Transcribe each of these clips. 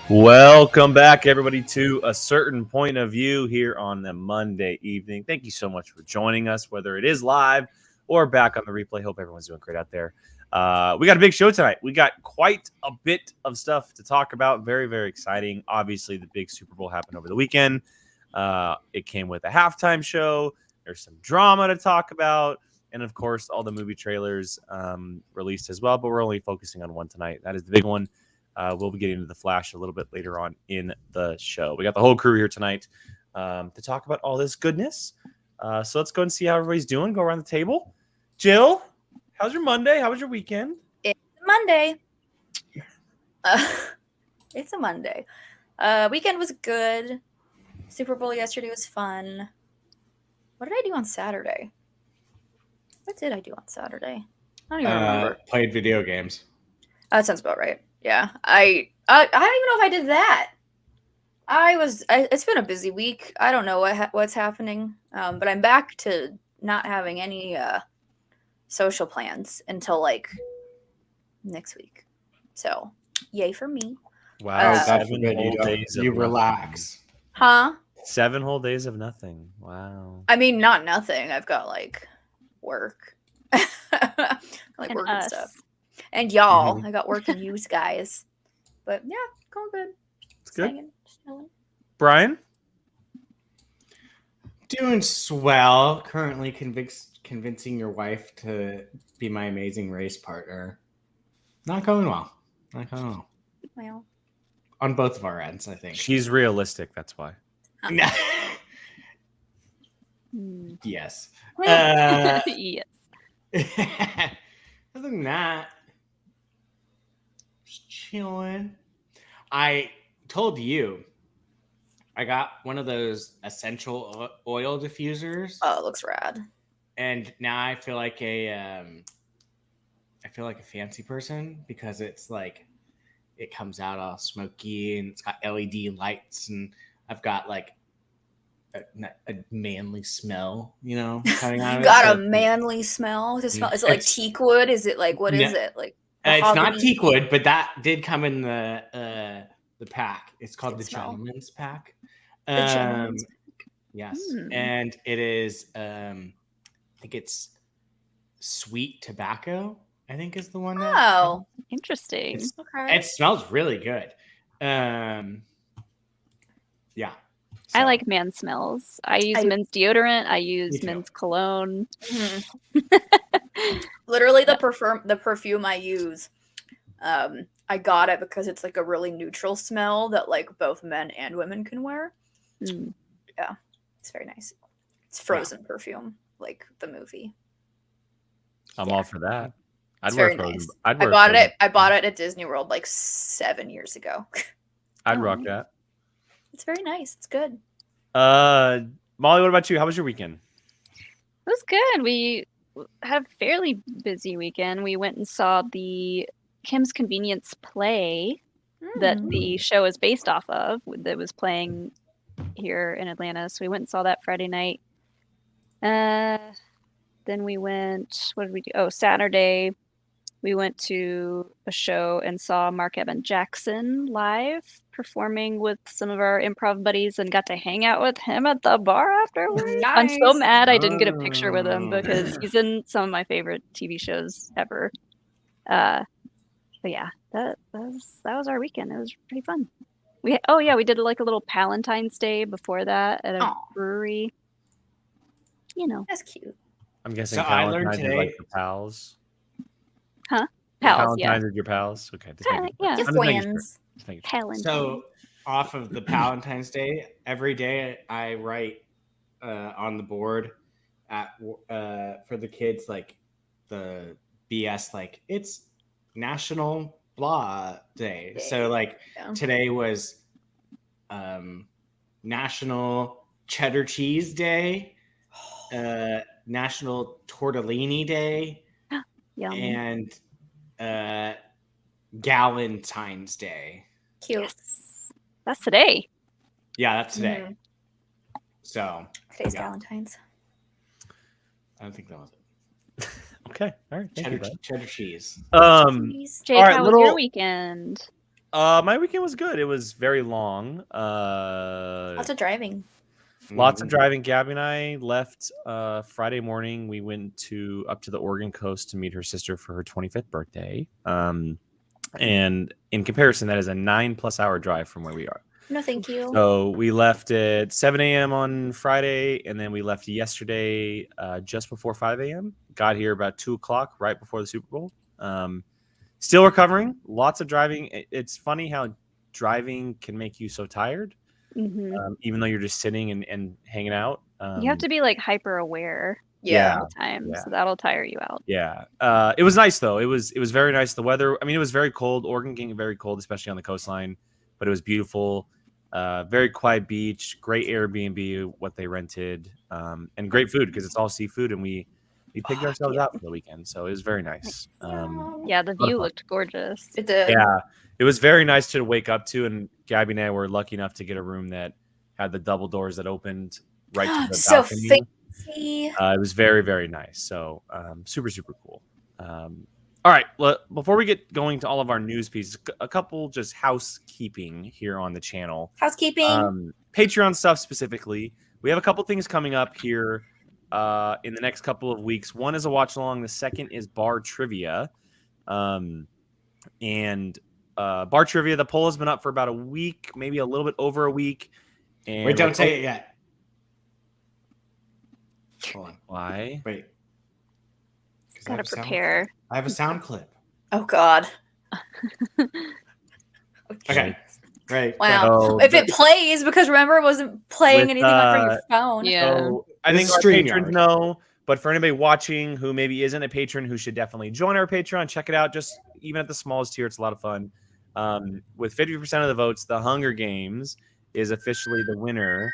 Welcome back, everybody, to A Certain Point of View here on the Monday evening. Thank you so much for joining us, whether it is live or back on the replay. Hope everyone's doing great out there. We got a big show tonight. We got quite a bit of stuff to talk about. Very, very exciting. Obviously, the big Super Bowl happened over the weekend. It came with a halftime show. There's some drama to talk about. And, of course, all the movie trailers released as well. But we're only focusing on one tonight. That is the big one. We'll be getting into the Flash a little bit later on in the show. We got the whole crew here tonight to talk about all this goodness. So let's go and see how everybody's doing. Go around the table. Jill, how's your Monday? How was your weekend? It's Monday. It's a Monday. Weekend was good. Super Bowl yesterday was fun. What did I do on Saturday? What did I do on Saturday? I don't even remember. Played video games. That sounds about right. Yeah, I don't even know if I did that. It's been a busy week. I don't know what's happening, but I'm back to not having any social plans until like next week. So, yay for me. Wow, God forbid you relax. Huh? 7 whole days of nothing. Wow. I mean, not nothing. I've got like work, like and work us. and stuff. And y'all, I got work and yous guys. But yeah, going good. It's good. Hanging, just chilling. Brian? Doing swell. Currently convincing your wife to be my amazing race partner. Not going well. Well, On both of our ends, I think. She's realistic. That's why. Yes. Yes. Other than that, just chilling. I told you I got one of those essential oil diffusers. oh, it looks rad. And now I feel like a fancy person because it's like it comes out all smoky and it's got LED lights and I've got like a manly smell, coming out of You got it. a manly smell. Is it like teak wood? Is it like what is it? Like It's not mahogany? teak wood, but that did come in the pack. It's called the Good smell. Gentleman's Pack. The gentleman's Yes, Hmm. and it is. I think it's sweet tobacco. I think is the one. Oh, Interesting. okay. It smells really good. Yeah. I so. like man smells. I use men's deodorant. I Me use too. men's cologne. Mhm. Literally the perfume I use. I got it because it's like a really neutral smell that like both men and women can wear. Mm. Yeah, it's very nice. It's Frozen perfume, like the movie. I'm all for that. I'd It's wear very Frozen. nice. I'd I wear bought Frozen. it. I bought it at Disney World like 7 years ago. I'd Oh, rock nice. that. It's very nice. It's good. Molly, what about you? How was your weekend? It was good. We had a fairly busy weekend. We went and saw the Kim's Convenience play that the show is based off of that was playing here in Atlanta. So we went and saw that Friday night. Then we went, what did we do? Oh, Saturday, we went to a show and saw Mark Evan Jackson live performing with some of our improv buddies and got to hang out with him at the bar afterwards. I'm so Nice. mad I didn't get a picture with him because he's in some of my favorite TV shows ever. But yeah, that was our weekend. It was pretty fun. We did like a little Palentine's Day before that at a Aw. brewery. That's cute. I'm guessing So I learned Valentine's is like today- your pals. Pals, yeah. Valentine's is your pals. Okay. Just making Yeah. sure. Your I'm just making sure. friends. Just making sure. Palentine's. So off of the Valentine's Day, every day I write on the board for the kids like the BS like it's National Blah Day. So like Yeah. today was National Cheddar Cheese Day, National Tortellini Day, Yum. and Galentine's Day. Cute. Yes. That's today. Yeah, that's today. Mhm. So Today's Yeah. Valentine's. I don't think that was it. Okay. All right. Thank you, bud. Cheddar cheese. Um, Please. Jake, All right, how was little- your weekend? My weekend was good. It was very long. Lots of driving. Lots of driving. Gabby and I left Friday morning. We went up to the Oregon coast to meet her sister for her 25th birthday. And in comparison, that is a 9+ hour drive from where we are. No, thank you. So we left at 7 a.m. on Friday, and then we left yesterday just before 5 a.m. Got here about 2 o'clock, right before the Super Bowl. Still recovering. Lots of driving. It's funny how driving can make you so tired. Even though you're just sitting and hanging out. You have to be like hyper aware Yeah. all the time, so that'll tire you out. Yeah. It was nice though. It was very nice. The weather, I mean, it was very cold. Oregon getting very cold, especially on the coastline, but it was beautiful. Very quiet beach, great Airbnb, what they rented, and great food because it's all seafood, and we picked ourselves out for the weekend, so it was very nice. Yeah, the view looked gorgeous. It did. Yeah, it was very nice to wake up to, and Gabby and I were lucky enough to get a room that had the double doors that opened right to the So balcony. fancy. It was very, very nice. So super, super cool. All right. Well, before we get going to all of our news pieces, a couple just housekeeping here on the channel. Housekeeping. Patreon stuff specifically. We have a couple things coming up here in the next couple of weeks. One is a watch along. The second is bar trivia. And bar trivia, the poll has been up for about a week, maybe a little bit over a week. And Wait, don't say it yet. Hold on. Why? Wait. Gotta prepare. I have a sound clip. Oh God. Okay. Right. Wow. So If it plays, because remember it wasn't playing with, anything on your phone. Yeah. So I This think is our StreamYard. patrons know, but for anybody watching who maybe isn't a patron, who should definitely join our Patreon, check it out. Just even at the smallest tier, it's a lot of fun. With 50% of the votes, the Hunger Games is officially the winner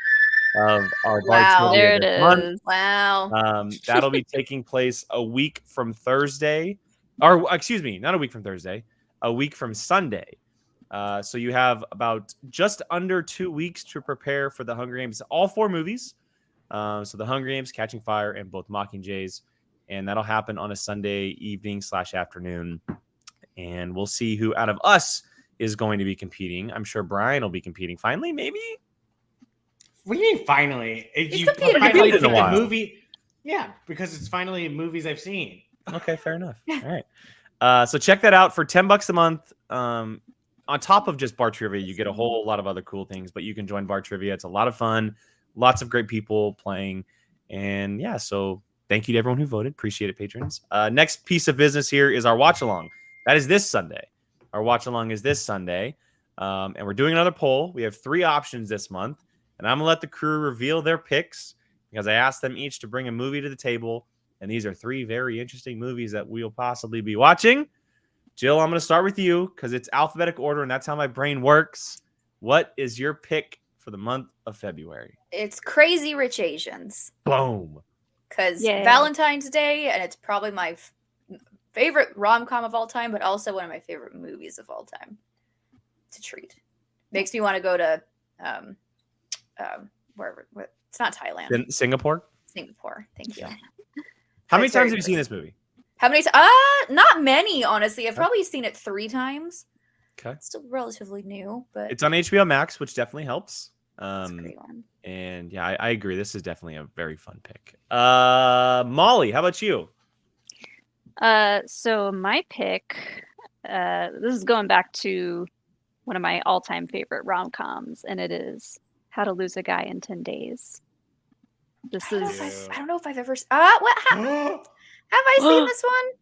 of our Wow. trivia There it this month. is. Wow. That'll be taking place a week from Thursday, or excuse me, not a week from Thursday, a week from Sunday. So you have about just under 2 weeks to prepare for the Hunger Games, all 4 movies. So the Hunger Games, Catching Fire, and both Mockingjays, and that'll happen on a Sunday evening / afternoon. And we'll see who out of us is going to be competing. I'm sure Brian will be competing finally, maybe. What do you mean finally? He's You competed finally in a picked while. movie. Yeah, because it's finally movies I've seen. Okay, fair enough. All right. So check that out for $10 a month. On top of just bar trivia, you get a whole lot of other cool things, but you can join bar trivia. It's a lot of fun. Lots of great people playing. And yeah, so thank you to everyone who voted. Appreciate it, patrons. Next piece of business here is our watch along. That is this Sunday. Our watch along is this Sunday. And we're doing another poll. We have 3 options this month. And I'm going to let the crew reveal their picks because I asked them each to bring a movie to the table. And these are 3 very interesting movies that we'll possibly be watching. Jill, I'm going to start with you because it's alphabetic order, and that's how my brain works. What is your pick for the month of February? It's Crazy Rich Asians. Boom. Because Yay. Valentine's Day, and it's probably my favorite rom-com of all time, but also one of my favorite movies of all time. It's a treat. Makes me want to go to wherever. It's not Thailand. Then Singapore? Singapore. Thank you. How many That's very times have you seen good. this movie? How many? Not many, honestly. I've probably seen it 3 times. Okay. It's still relatively new, but It's on HBO Max, which definitely helps. it's a great one. And yeah, I agree. This is definitely a very fun pick. Molly, how about you? So my pick, this is going back to one of my all-time favorite rom-coms, and it is How to Lose a Guy in 10 Days. This I don't know is if I don't know if I've ever. What? Have I seen this one?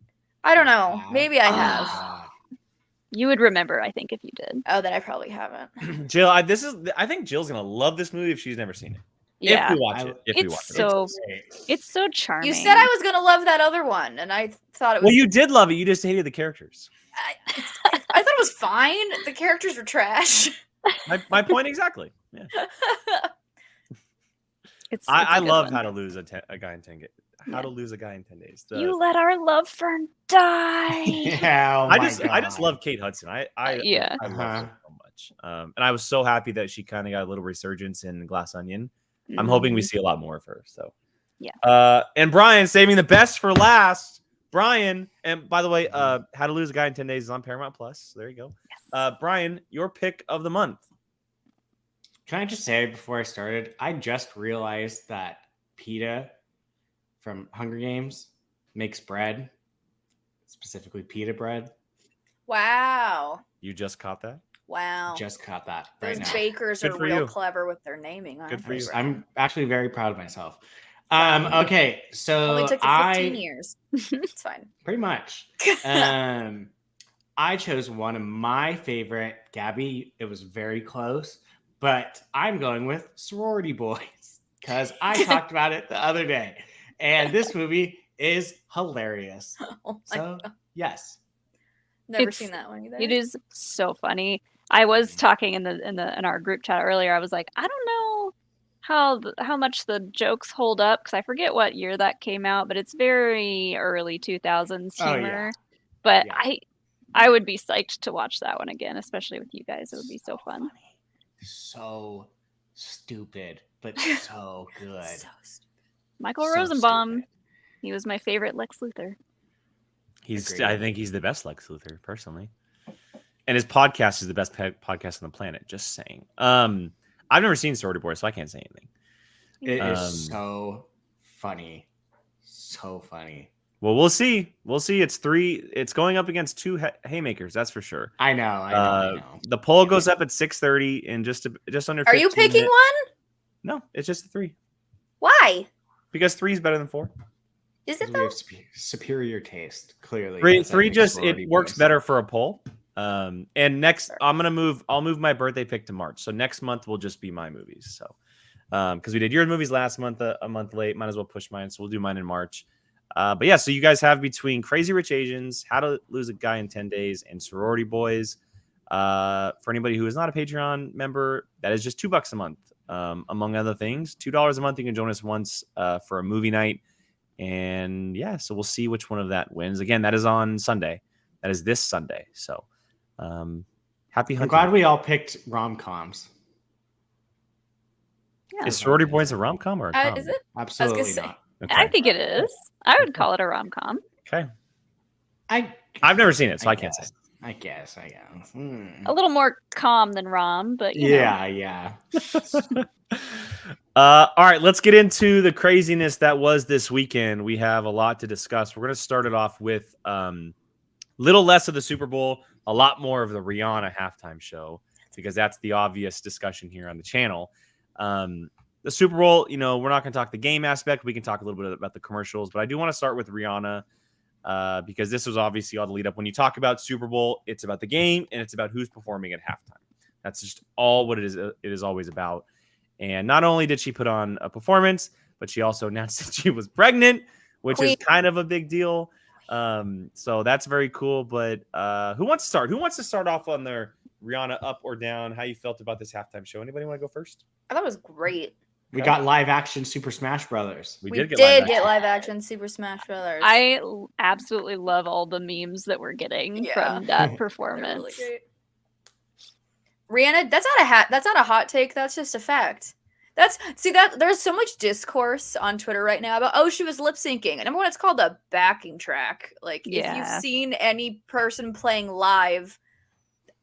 I don't know. Maybe I have. you would remember, I think, if you did. Oh, then I probably haven't. Jill, I think Jill's gonna love this movie if she's never seen it. Yeah, If we watch it. If we it's watch it. so it's so charming. You said I was gonna love that other one, and I thought it was. Well, you did love it. You just hated the characters. I thought it was fine. The characters were trash. My point exactly. Yeah. It's I a good love one. How to Lose a Guy in 10 Days. How to Lose a Guy in 10 Days. You let our love fern die. Yeah, oh I my just God. love Kate Hudson. I Yeah. love her so much. And I was so happy that she kind of got a little resurgence in Glass Onion. I'm hoping we see a lot more of her. So Yeah. And Brian, saving the best for last. Brian, and by the way, How to Lose a Guy in 10 Days is on Paramount Plus. So there you go. Yes. Brian, your pick of the month. Can I just say before I started, I just realized that PETA from Hunger Games makes bread, specifically pita bread. Wow. You just caught that? Wow. Just caught that right Those now. bakers Good are for real you. clever with their naming. Good for you. I'm actually very proud of myself. Wow. Okay, so Only took you 15 years. It's fine. pretty much. I chose one of my favorite. Gabby, it was very close, but I'm going with Sorority Boys because I talked about it the other day, and this movie is hilarious. Oh my So God. yes, Never It's- seen that one either. It is so funny. I was talking in our group chat earlier. I was like, I don't know how much the jokes hold up because I forget what year that came out, but it's very early 2000s Oh, yeah. humor. But Yeah. I would be psyched to watch that one again, especially with you guys. It would be so fun. funny. So stupid, but so good. So stupid. Michael So Rosenbaum. stupid. He was my favorite Lex Luthor. Agreed. I think he's the best Lex Luthor, personally. And his podcast is the best podcast on the planet. Just saying. I've never seen Sorority Boys, so I can't say anything. It Um, is so funny. So funny. Well, we'll see. We'll see. It's going up against two haymakers. That's for sure. I know. I know. The poll goes up at 6:30 in just under. Are you 15 picking minutes. one? No, it's just the 3 Why? because 3 is better than 4. Is it We though? have superior taste, clearly. 3 as I pick just Sorority it works Boys. better for a poll. And next I'll move my birthday pick to March. So next month will just be my movies. So because we did your movies last month a month late, might as well push mine. So we'll do mine in March. But yeah, so you guys have between Crazy Rich Asians, How to Lose a Guy in 10 Days, and Sorority Boys. For anybody who is not a Patreon member, that is just $2 a month. Among other things, $2 a month. You can join us once for a movie night. And yeah, so we'll see which one of that wins. Again, that is on Sunday. That is this Sunday. So happy hunting. I'm glad we all picked rom-coms. Yeah. Is Sorority Boys a rom-com or a comedy? Is it? Absolutely say. not. Okay. I think it is. I would call it a rom-com. Okay. I've never seen it, so I can't say. I guess. A little more calm than rom, but you know. Yeah. All right, let's get into the craziness that was this weekend. We have a lot to discuss. We're going to start it off with little less of the Super Bowl, a lot more of the Rihanna halftime show, because that's the obvious discussion here on the channel. The Super Bowl, we're not going to talk the game aspect. We can talk a little bit about the commercials, but I do want to start with Rihanna because this was obviously all the lead up. When you talk about Super Bowl, it's about the game and it's about who's performing at halftime. That's just all what it is always about. And not only did she put on a performance, but she also announced that she was pregnant, which is kind of a big deal. So that's very cool. But who wants to start? Who wants to start off on their Rihanna up or down? How you felt about this halftime show? Anybody want to go first? I thought it was great. We got live action Super Smash Brothers. We did get live action Super Smash Brothers. I absolutely love all the memes that we're getting from that performance. Really great. Rihanna, that's not a hot take, that's just a fact. There's so much discourse on Twitter right now about she was lip syncing. Number one, it's called a backing track. Like if you've seen any person playing live,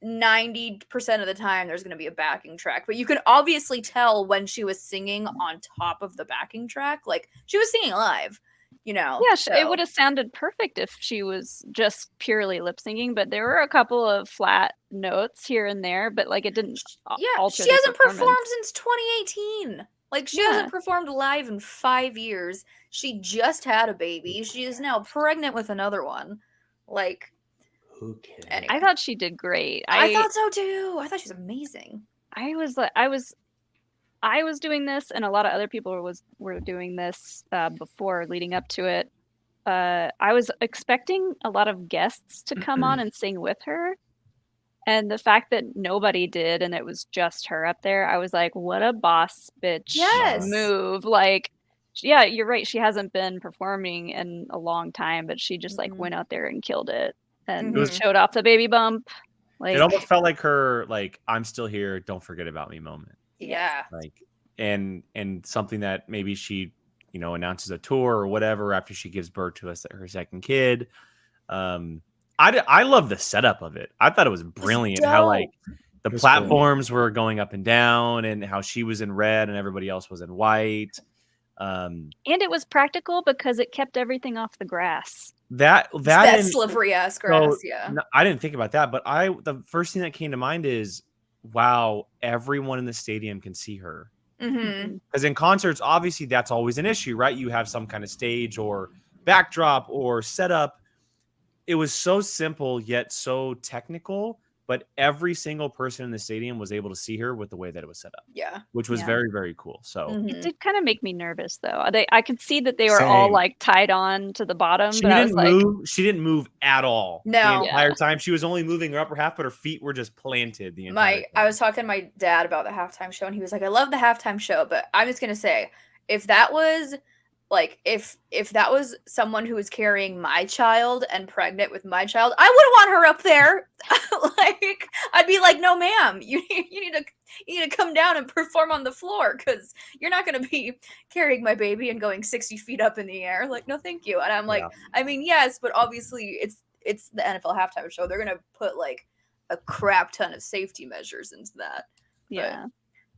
90% of the time there's going to be a backing track, but you can obviously tell when she was singing on top of the backing track, like she was singing live, Yeah, it would have sounded perfect if she was just purely lip syncing, but there were a couple of flat notes here and there, but like it didn't alter she hasn't performance. performed since 2018. Like she hasn't performed live in 5 years. She just had a baby. She is now pregnant with another one. Like, who cares? Anyway. I thought she did great. I thought so too. I thought she was amazing. I was doing this, and a lot of other people were doing this before, leading up to it. I was expecting a lot of guests to come on and sing with her, and the fact that nobody did, and it was just her up there, I was like, "What a boss bitch move!" Like, yeah, you're right. She hasn't been performing in a long time, but she just like went out there and killed it, and showed off the baby bump. Like, it almost felt like her, like, "I'm still here, don't forget about me" moment. Yeah. Like, and something that maybe she announces a tour or whatever after she gives birth to her second kid. I love the setup of it. I thought it was brilliant how like the platforms were going up and down and how she was in red and everybody else was in white. And it was practical because it kept everything off the grass. That slippery ass grass. No, I didn't think about that, but the first thing that came to mind is, wow, everyone in the stadium can see her. Because in concerts, obviously that's always an issue, right? You have some kind of stage or backdrop or setup. It was so simple yet so technical, but every single person in the stadium was able to see her with the way that it was set up. Yeah. Which was very, very cool. So it did kind of make me nervous though. I could see that they were all like tied on to the bottom. She but didn't move. She didn't move at all the entire time. She was only moving her upper half, but her feet were just planted the entire time. I was talking to my dad about the halftime show, and he was like, I love the halftime show, but I'm just gonna say, if that was like if that was someone who was carrying my child and pregnant with my child, I wouldn't want her up there. Like, I'd be like, no, ma'am, you need to come down and perform on the floor, because you're not going to be carrying my baby and going 60 feet up in the air. Like, no, thank you. And I'm like, I mean, yes, but obviously it's the NFL halftime show. They're going to put like a crap ton of safety measures into that. Yeah. But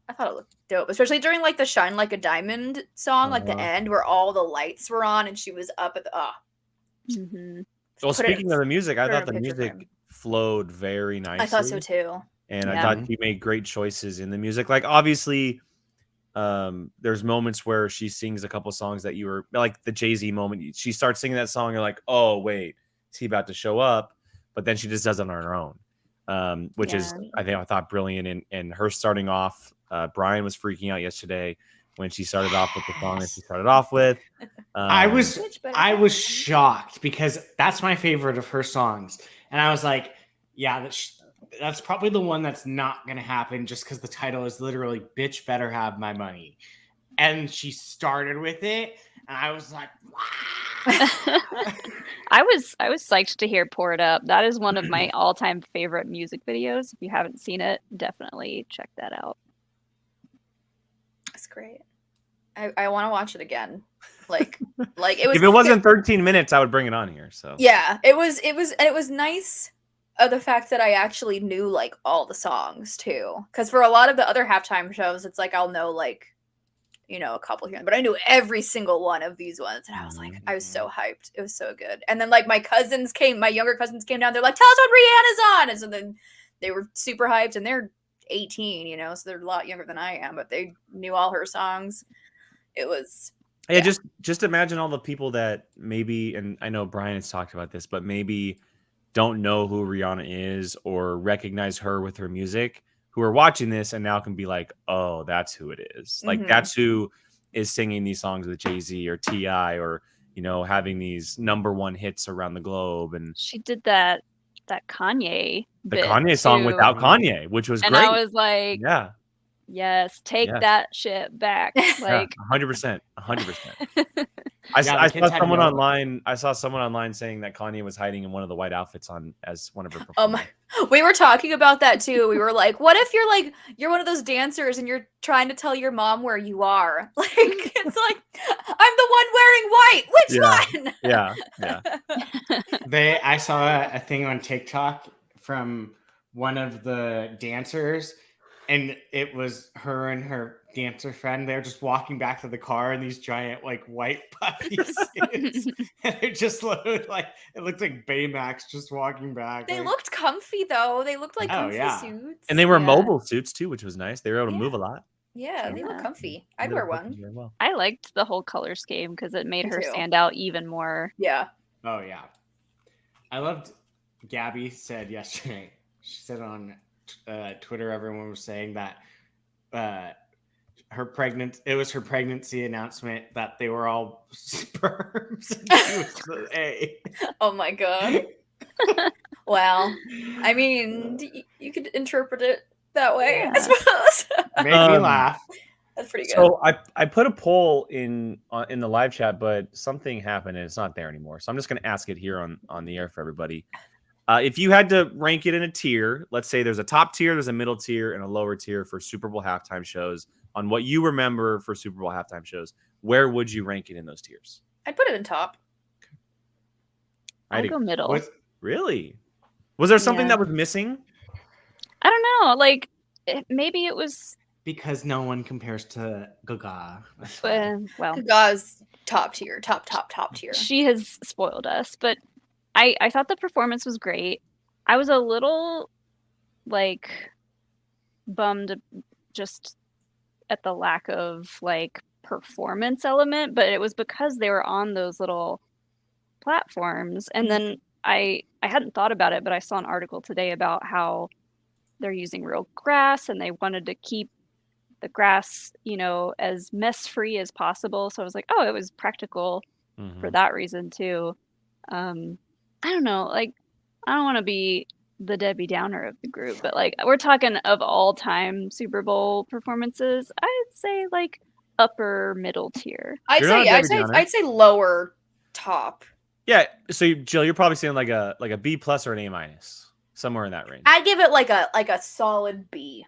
I thought it looked dope, especially during like the Shine Like a Diamond song, like the end where all the lights were on and she was up at the Well, speaking of the music, I thought the music flowed very nicely. I thought so too. And I thought she made great choices in the music. Like, obviously, there's moments where she sings a couple songs that you were like the Jay-Z moment. She starts singing that song, you're like, oh wait, is he about to show up? But then she just does it on her own, which is I thought brilliant. And her starting off. Brian was freaking out yesterday when she started off with the song that she started off with. I was shocked because that's my favorite of her songs, and I was like, yeah, that's probably the one that's not going to happen just because the title is literally "Bitch Better Have My Money," and she started with it, and I was like, wow. I was psyched to hear "Pour It Up." That is one of my all-time favorite music videos. If you haven't seen it, definitely check that out. That's great. I want to watch it again. Like it was. If it wasn't 13 minutes, I would bring it on here. So yeah, it was nice. The fact that I actually knew like all the songs too, because for a lot of the other halftime shows, it's like I'll know like, a couple here, but I knew every single one of these ones, and I was like, I was so hyped. It was so good. And then like my younger cousins came down. They're like, tell us what Rihanna's on, and so then they were super hyped, and they're 18, so they're a lot younger than I am, but they knew all her songs. It was just imagine all the people that maybe, and I know Brian has talked about this, but maybe don't know who Rihanna is or recognize her with her music, who are watching this and now can be like, oh, that's who it is. Like that's who is singing these songs with Jay-Z or T.I. or having these #1 hits around the globe. And she did that Kanye Kanye song too. Without Kanye, which was and great. I was like, yes, take that shit back. Like 100%. I saw someone online. I saw someone online saying that Kanye was hiding in one of the white outfits as one of her performances. We were talking about that too. We were like, what if you're one of those dancers and you're trying to tell your mom where you are? Like, it's like, I'm the one wearing white. Which one? Yeah. I saw a thing on TikTok from one of the dancers, and it was her and her dancer friend. They're just walking back to the car in these giant like white puffy suits. And it just looked like Baymax just walking back. They looked comfy though. They looked like comfy suits. And they were mobile suits too, which was nice. They were able to move a lot. Yeah, they look comfy. I'd wear one. Well. I liked the whole color scheme because it made her stand out even more. Yeah. Oh yeah. I loved Gabby said yesterday. She said on Twitter, everyone was saying that it was her pregnancy announcement that they were all sperms and she was the A. Oh my god. Well, I mean, you could interpret it that way, I suppose. Made me laugh. That's pretty good. So I put a poll in the live chat, but something happened and it's not there anymore. So I'm just going to ask it here on the air for everybody. If you had to rank it in a tier, let's say there's a top tier, there's a middle tier, and a lower tier for Super Bowl halftime shows on what you remember for Super Bowl halftime shows, where would you rank it in those tiers? I'd put it in top. I'd go middle. Really? Was there something that was missing? I don't know. Like, maybe it was because no one compares to Gaga. Well, Gaga's top tier. She has spoiled us, but I thought the performance was great. I was a little like bummed just at the lack of like performance element, but it was because they were on those little platforms. And then I hadn't thought about it, but I saw an article today about how they're using real grass and they wanted to keep the grass, you know, as mess free as possible. So I was like, oh, it was practical for that reason too. I don't know, like I don't want to be the Debbie Downer of the group, but like we're talking of all time Super Bowl performances, I'd say like upper middle tier. I'd say lower top. Yeah, so Jill, you're probably saying like a B+ or an A-, somewhere in that range. I'd give it like a solid B.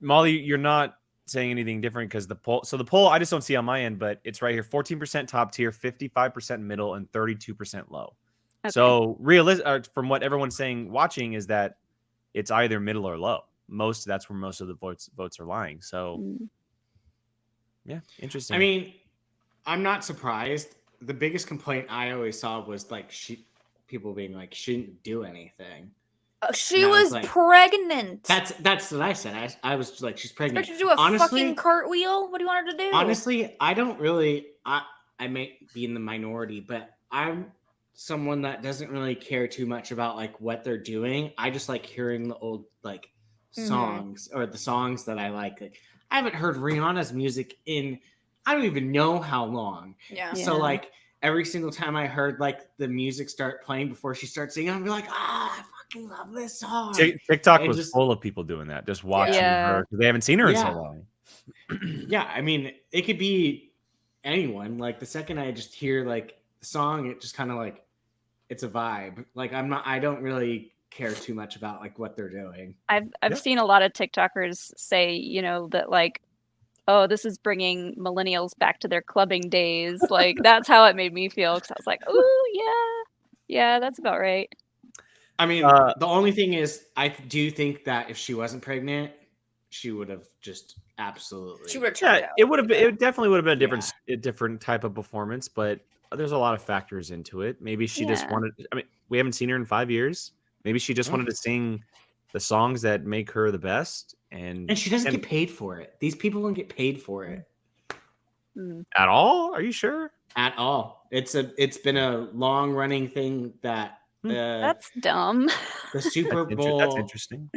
Molly, you're not saying anything different because the poll I just don't see on my end, but it's right here: 14% top tier, 55% middle, and 32% low. Okay. So from what everyone's saying watching is that it's either middle or low. That's where most of the votes are lying. So yeah, interesting. I mean, I'm not surprised. The biggest complaint I always saw was like people being like, she didn't do anything. She was like, pregnant. That's what I said. I was like, she's pregnant. Expect her to do a fucking cartwheel? What do you want her to do? Honestly, I don't really. I may be in the minority, but I'm someone that doesn't really care too much about like what they're doing. I just like hearing the old like songs or the songs that I like. I haven't heard Rihanna's music in I don't even know how long. Yeah. So like every single time I heard like the music start playing before she starts singing, I'd be like, I fucking love this song. TikTok was full of people doing that, just watching her because they haven't seen her in so long. Yeah, I mean, it could be anyone. Like the second I just hear like the song, it just kind of like it's a vibe. Like I don't really care too much about like what they're doing. I've seen a lot of TikTokers say, you know, that like, oh, this is bringing millennials back to their clubbing days. Like that's how it made me feel because I was like, oh yeah, that's about right. I mean, the only thing is, I do think that if she wasn't pregnant, she would have just absolutely. She would have turned out. It would have been. It definitely would have been a different type of performance, but there's a lot of factors into it. Maybe she just wanted. I mean, we haven't seen her in 5 years. Maybe she just wanted to sing the songs that make her the best, and she doesn't get paid for it. These people don't get paid for it at all. Are you sure? At all. It's been a long running thing that. That's dumb. The Super Bowl. That's interesting.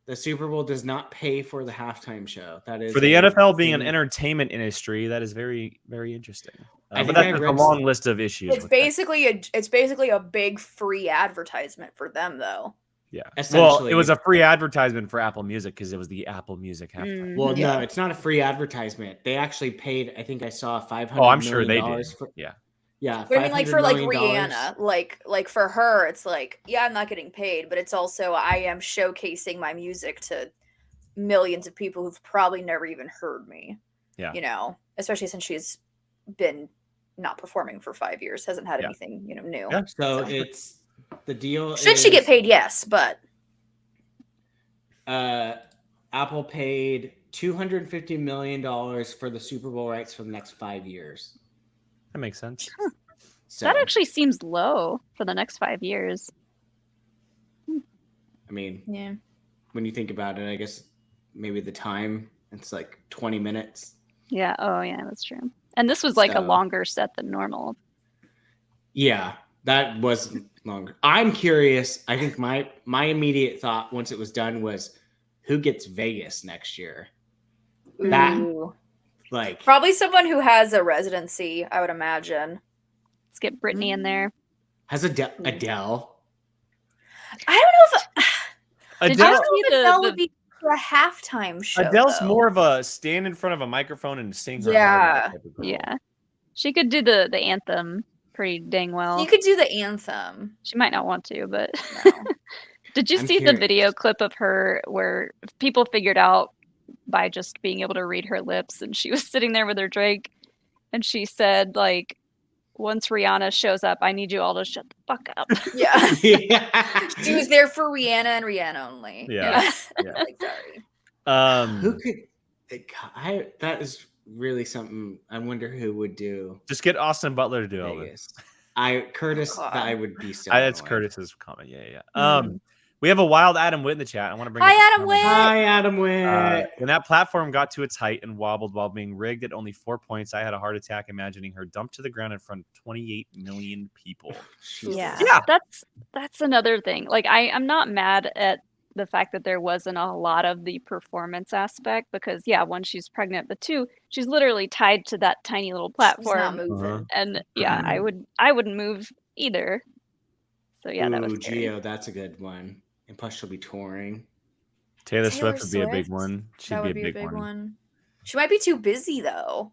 The Super Bowl does not pay for the halftime show. That is for the NFL being an entertainment industry. That is very, very interesting. But that's a long list of issues. It's basically a big free advertisement for them, though. Yeah. Well, it was a free advertisement for Apple Music because it was the Apple Music halftime. Well, no, it's not a free advertisement. They actually paid. I think I saw $500. Oh, I'm sure they did. Yeah, but I mean, like for like Rihanna, like for her, it's like, I'm not getting paid, but it's also I am showcasing my music to millions of people who've probably never even heard me. Yeah, you know, especially since she's been not performing for 5 years, hasn't had anything new. Yeah. So it's the deal. Should she get paid? Yes, but Apple paid $250 million for the Super Bowl rights for the next 5 years. That makes sense. So, that actually seems low for the next 5 years. I mean, when you think about it, I guess maybe the time, it's like 20 minutes. Yeah. Oh, yeah, that's true. And this was like a longer set than normal. Yeah, that was longer. I'm curious. I think my immediate thought once it was done was, who gets Vegas next year? Ooh. That. Like probably someone who has a residency, I would imagine. Let's get Britney in there. Has Adele? I don't know if Adele would be for a halftime show. Adele's more of a stand in front of a microphone and sing her heart out. Yeah. She could do the anthem pretty dang well. You could do the anthem. She might not want to, but no. Did you see the video clip of her where people figured out by just being able to read her lips, and she was sitting there with her drink and she said like, once Rihanna shows up, I need you all to shut the fuck up. Yeah. Yeah. She was there for Rihanna and Rihanna only. Yeah. Yeah. Like, sorry. Who could? That is really something. I wonder who would do Just get Austin Butler to do Elvis. Vegas. Curtis. God. That I would be so. That's annoyed. Curtis's comment. Yeah. We have a wild Adam Witt in the chat. I want to bring. Hi, up a Adam comment. Witt. Hi, Adam Witt. When that platform got to its height and wobbled while being rigged at only 4 points, I had a heart attack imagining her dumped to the ground in front of 28 million people. Yeah. Yeah. That's another thing. Like I'm not mad at the fact that there wasn't a lot of the performance aspect because one, she's pregnant, but two, she's literally tied to that tiny little platform. She's not moving. And I wouldn't move either. So that was scary. Geo, that's a good one. And plus, she'll be touring. Taylor Swift would be a big one. That would be a big one. She might be too busy though.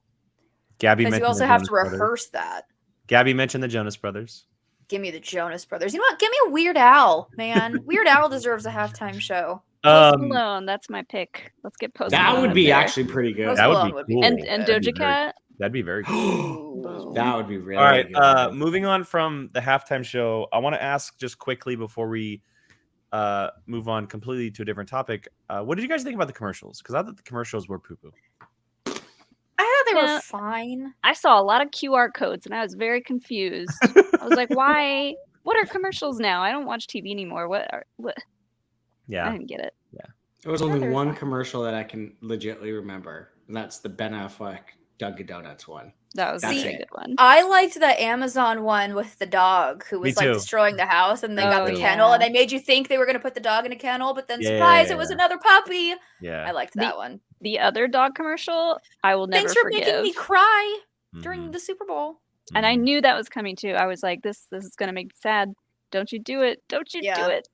Gabby Because mentioned you also the have Jonas to Brothers. rehearse that. Gabby mentioned the Jonas Brothers. Give me the Jonas Brothers. You know what? Give me a Weird Al, man. Weird Al deserves a halftime show. Post Malone, that's my pick. Let's get Post Malone. That would be there. actually pretty good. Post That Malone would be would cool. be And That'd be Doja Cat. That'd be very cool. That would be really All right. good. Moving on from the halftime show, I want to ask just quickly before we move on completely to a different topic. What did you guys think about the commercials? Because I thought the commercials were poo-poo. I thought they were fine. I saw a lot of QR codes and I was very confused. I was like, why? What are commercials now? I don't watch TV anymore. What? Yeah. I didn't get it. There was only they're one fine. commercial that I can legitimately remember, and that's the Ben Affleck Dunkin' Donuts one. That was That's a it. good one. I liked the Amazon one with the dog who was Me like too. destroying the house and they got the Oh, kennel yeah. and they made you think they were going to put the dog in a kennel, but then Yeah, surprise, yeah, it was yeah. another puppy. Yeah. I liked that one. The other dog commercial, I will never Thanks for forgive. making me cry Mhm. during the Super Bowl. And I Mhm. knew that was coming too. I was like, this is gonna make me sad. Don't you do it? Don't you Yeah. do it?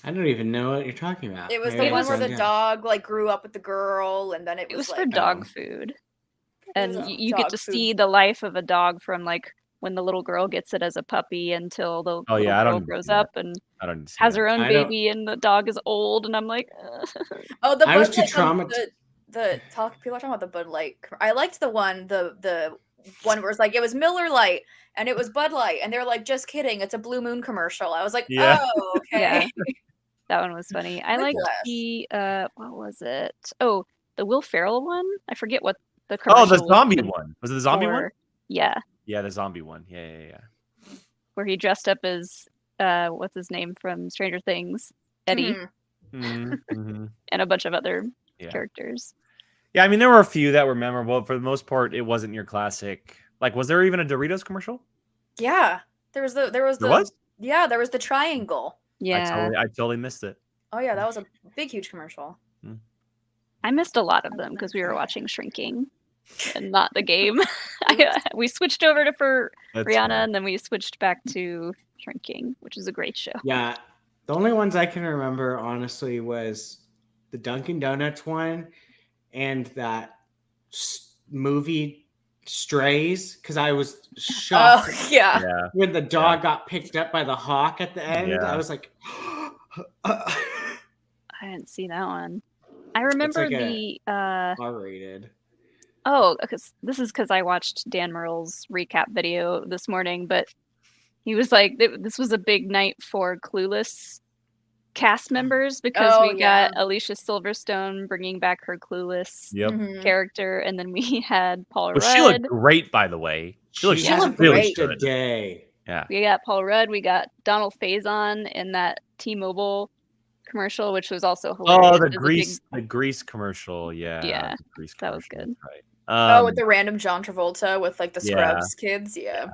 I don't even know what you're talking about. It was Maybe the one it's where the on- dog like grew up with the girl and then it It was was like for dog Oh. food. it And was you get dog to food. see the life of a dog from like when the little girl gets it as a puppy until the Oh, yeah, I little don't girl need to grows see that. up and I don't need to see has that. her own I don't- baby and the dog is old and I'm like, Oh, the I was Bud too Light, traumatized. people are talking about the Bud Light. I liked the one where it's like it was Miller Lite and it was Bud Light and they're like, just kidding, it's a Blue Moon commercial. I was like, Yeah. oh, okay. Yeah. That one was funny. I liked Nicholas. the what was it? Oh, the Will Ferrell one. I forget what the Oh, commercial the was zombie one. Was it the zombie one? for. Yeah, Yeah, the zombie one. Yeah. where he dressed up as what's his name from Stranger Things, Eddie, Mhm. Mm-hmm. and a bunch of other Yeah. characters. Yeah, I mean, there were a few that were memorable. For the most part, it wasn't your classic. Like, was there even a Doritos commercial? Yeah. There was There was? Yeah, there was the triangle. Yeah, I totally missed it. Oh yeah, that was a big huge commercial. I missed a lot of them because we were watching Shrinking and not the game. We switched over to for That's Rihanna fair. and then we switched back to Shrinking, which is a great show. Yeah, the only ones I can remember honestly was the Dunkin' Donuts one and that movie Strays because I was shocked Oh yeah. Yeah. when the dog got picked up by the hawk at the end. Yeah. I was like, I didn't see that one. I remember like the R-rated. because I watched Dan Merle's recap video this morning, but he was like, this was a big night for Clueless cast members because Oh, we got Alicia Silverstone bringing back her Clueless Yep. Mhm. character, and then we had Paul Well, Rudd. she looked great, by the way. She looked hasn't really aged good. Day. Yeah. We got Paul Rudd. We got Donald Faison in that T-Mobile commercial, which was also hilarious. Oh, It was the Grease commercial. Yeah. Yeah, the Grease that was commercial, good. Right. Oh, with the random John Travolta with like the Yeah. Scrubs kids. Yeah.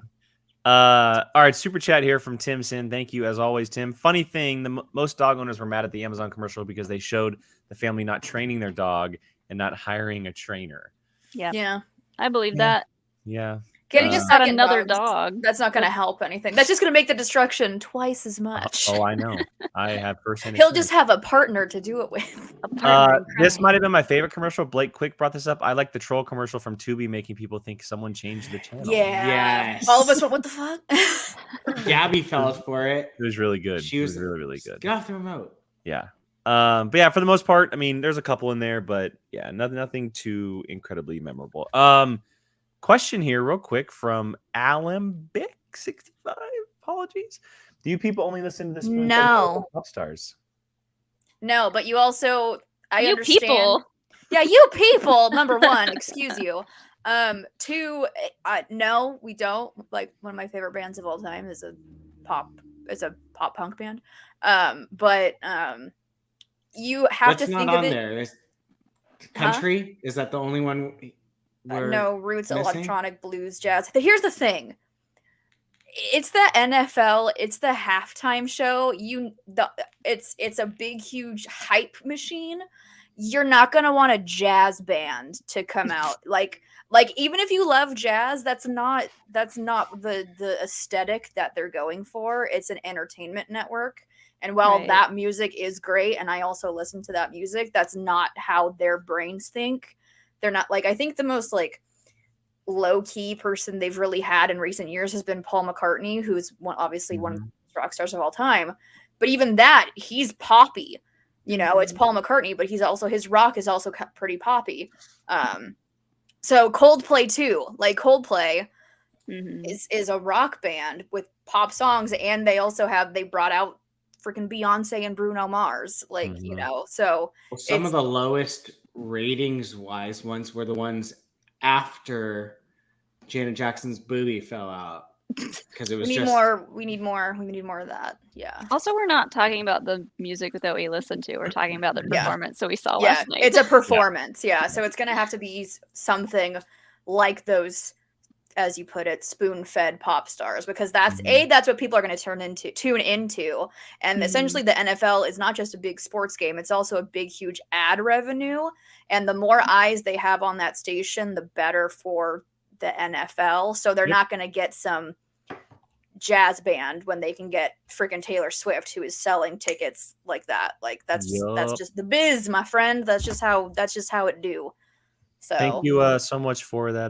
All right, super chat here from Tim Sin. Thank you as always, Tim. Funny thing, most dog owners were mad at the Amazon commercial because they showed the family not training their dog and not hiring a trainer. Yeah, Yeah. I believe Yeah. that. Yeah. Getting We a just got second another dogs, dog. That's not going to help anything. That's just going to make the destruction twice as much. Oh, I know. I have firsthand He'll experience. just have a partner to do it with. A partner in This crime. might have been my favorite commercial. Blake Quick brought this up. I like the troll commercial from Tubi making people think someone changed the channel. Yeah. Yes. All of us went, what the fuck? Gabby fell for it. It was really good. She was it was really, really good. Get off the remote. Yeah. But yeah, for the most part, I mean, there's a couple in there, but yeah, nothing too incredibly memorable. question here, real quick, from Alembic65. Apologies. Do you people only listen to the Spoon No. Pop Stars? No, but you also, I You understand. people. Yeah, you people. Number one, excuse you. Two, no, we don't. Like, one of my favorite bands of all time is a pop punk band. But you have What's to not think on of it. there? There's country. Is that the only one? No, roots, missing? electronic, blues, jazz. Here's the thing. It's the NFL. It's the halftime show. It's a big, huge hype machine. You're not gonna want a jazz band to come out. Like even if you love jazz, that's not the aesthetic that they're going for. It's an entertainment network. And while Right. that music is great, and I also listen to that music, that's not how their brains think. They're not like, I think the most like low-key person they've really had in recent years has been Paul McCartney, who's obviously one of the rock stars of all time. But even that, he's poppy. You know, it's Paul McCartney, but his rock is also pretty poppy. So Coldplay too. Like Coldplay is a rock band with pop songs, and they brought out freaking Beyonce and Bruno Mars. Like, you know, so some of the lowest ratings wise ones were the ones after Janet Jackson's booby fell out, because it was we need more of that. Yeah. Also, we're not talking about the music that we listened to. We're talking about the performance that we saw last night. It's a performance. Yeah. So it's going to have to be something like those, as you put it, spoon-fed pop stars, because that's what people are going to tune into. And essentially the NFL is not just a big sports game. It's also a big, huge ad revenue. And the more eyes they have on that station, the better for the NFL. So they're not going to get some jazz band when they can get freaking Taylor Swift, who is selling tickets like that. Like that's just the biz, my friend. That's just how it do. So thank you so much for that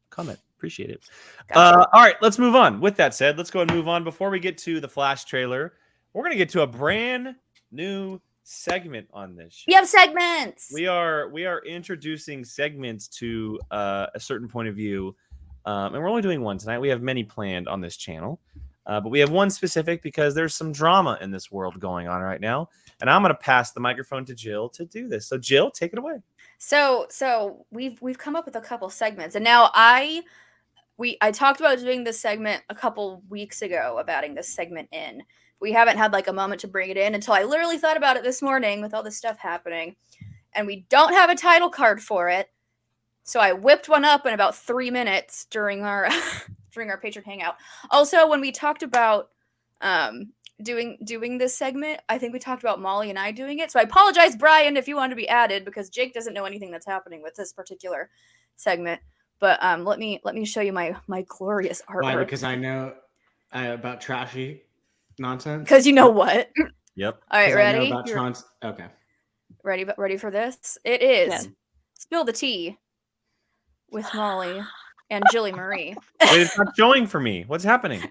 comment. Appreciate it. Gotcha. All right, let's move on. With that said, let's go and move on. Before we get to the Flash trailer, we're going to get to a brand new segment on this show. We have segments. We are introducing segments to a certain point of view, and we're only doing one tonight. We have many planned on this channel, but we have one specific because there's some drama in this world going on right now, and I'm going to pass the microphone to Jill to do this. So Jill, take it away. So we've come up with a couple segments, and now I talked about doing this segment a couple weeks ago about adding this segment in. We haven't had like a moment to bring it in until I literally thought about it this morning with all this stuff happening, and we don't have a title card for it. So I whipped one up in about 3 minutes during our patron hangout. Also, when we talked about doing this segment, I think we talked about Molly and I doing it. So I apologize, Brian, if you want to be added, because Jake doesn't know anything that's happening with this particular segment. But let me show you my glorious artwork. Why? Because I know about trashy nonsense. Because you know what? Yep. All right, ready? Okay. Ready for this? It is Spill the Tea with Molly and Jilly Marie. Wait, it's not showing for me. What's happening?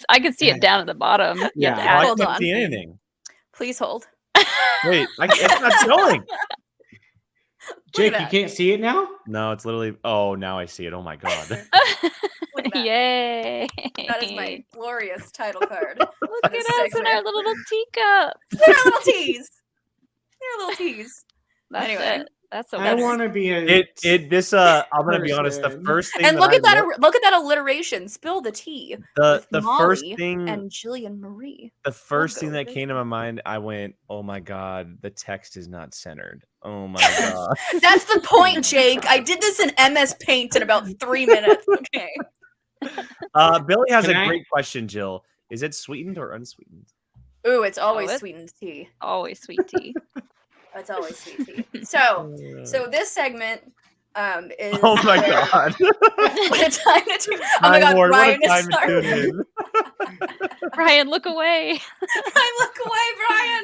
I can see it down at the bottom. Yeah. I Hold can't on. see anything. Please hold. Wait, it's not showing. Jake, you can't see it now? No, it's literally. Oh, now I see it. Oh my god. Look at that. Yay! That is my glorious title card. Look at us in our little teacups. They're little teas. They're little teas. That's Anyway. it. That's a I win. want to be a. I'm gonna be honest. The first thing And look at that alliteration. Spill the tea. The Molly first thing and Jillian Marie. The first thing that came to my mind, I went, "Oh my god, the text is not centered." Oh my god. That's the point, Jake. I did this in MS Paint in about 3 minutes. Okay. Billy has great question, Jill. Is it sweetened or unsweetened? Ooh, it's always sweetened tea. Always sweet tea. It's always sweet tea. So this segment is. Oh my god! What a time to tune. Oh my god, Lord, Brian what a is time to tune in. Brian, look away. Look away, Brian.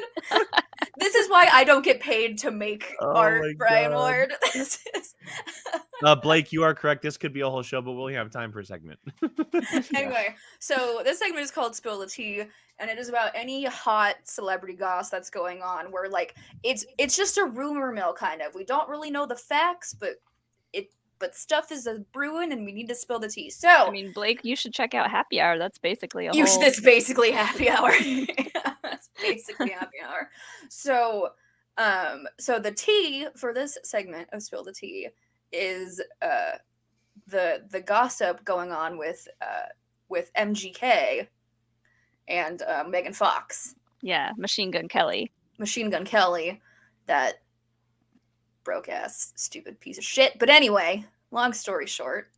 This is why I don't get paid to make art, Brian Ward. This is. Blake, you are correct. This could be a whole show, but we'll have time for a segment. Anyway, so this segment is called Spill the Tea, and it is about any hot celebrity goss that's going on, where like it's just a rumor mill kind of. We don't really know the facts, but but stuff is brewing and we need to spill the tea. So I mean, Blake, you should check out Happy Hour. That's basically a whole. That's basically Happy Hour. That's basically Happy Hour. So, so the tea for this segment of Spill the Tea is the gossip going on with MGK and Megan Fox. Yeah, Machine Gun Kelly. Machine Gun Kelly, that broke ass stupid piece of shit. But anyway, long story short,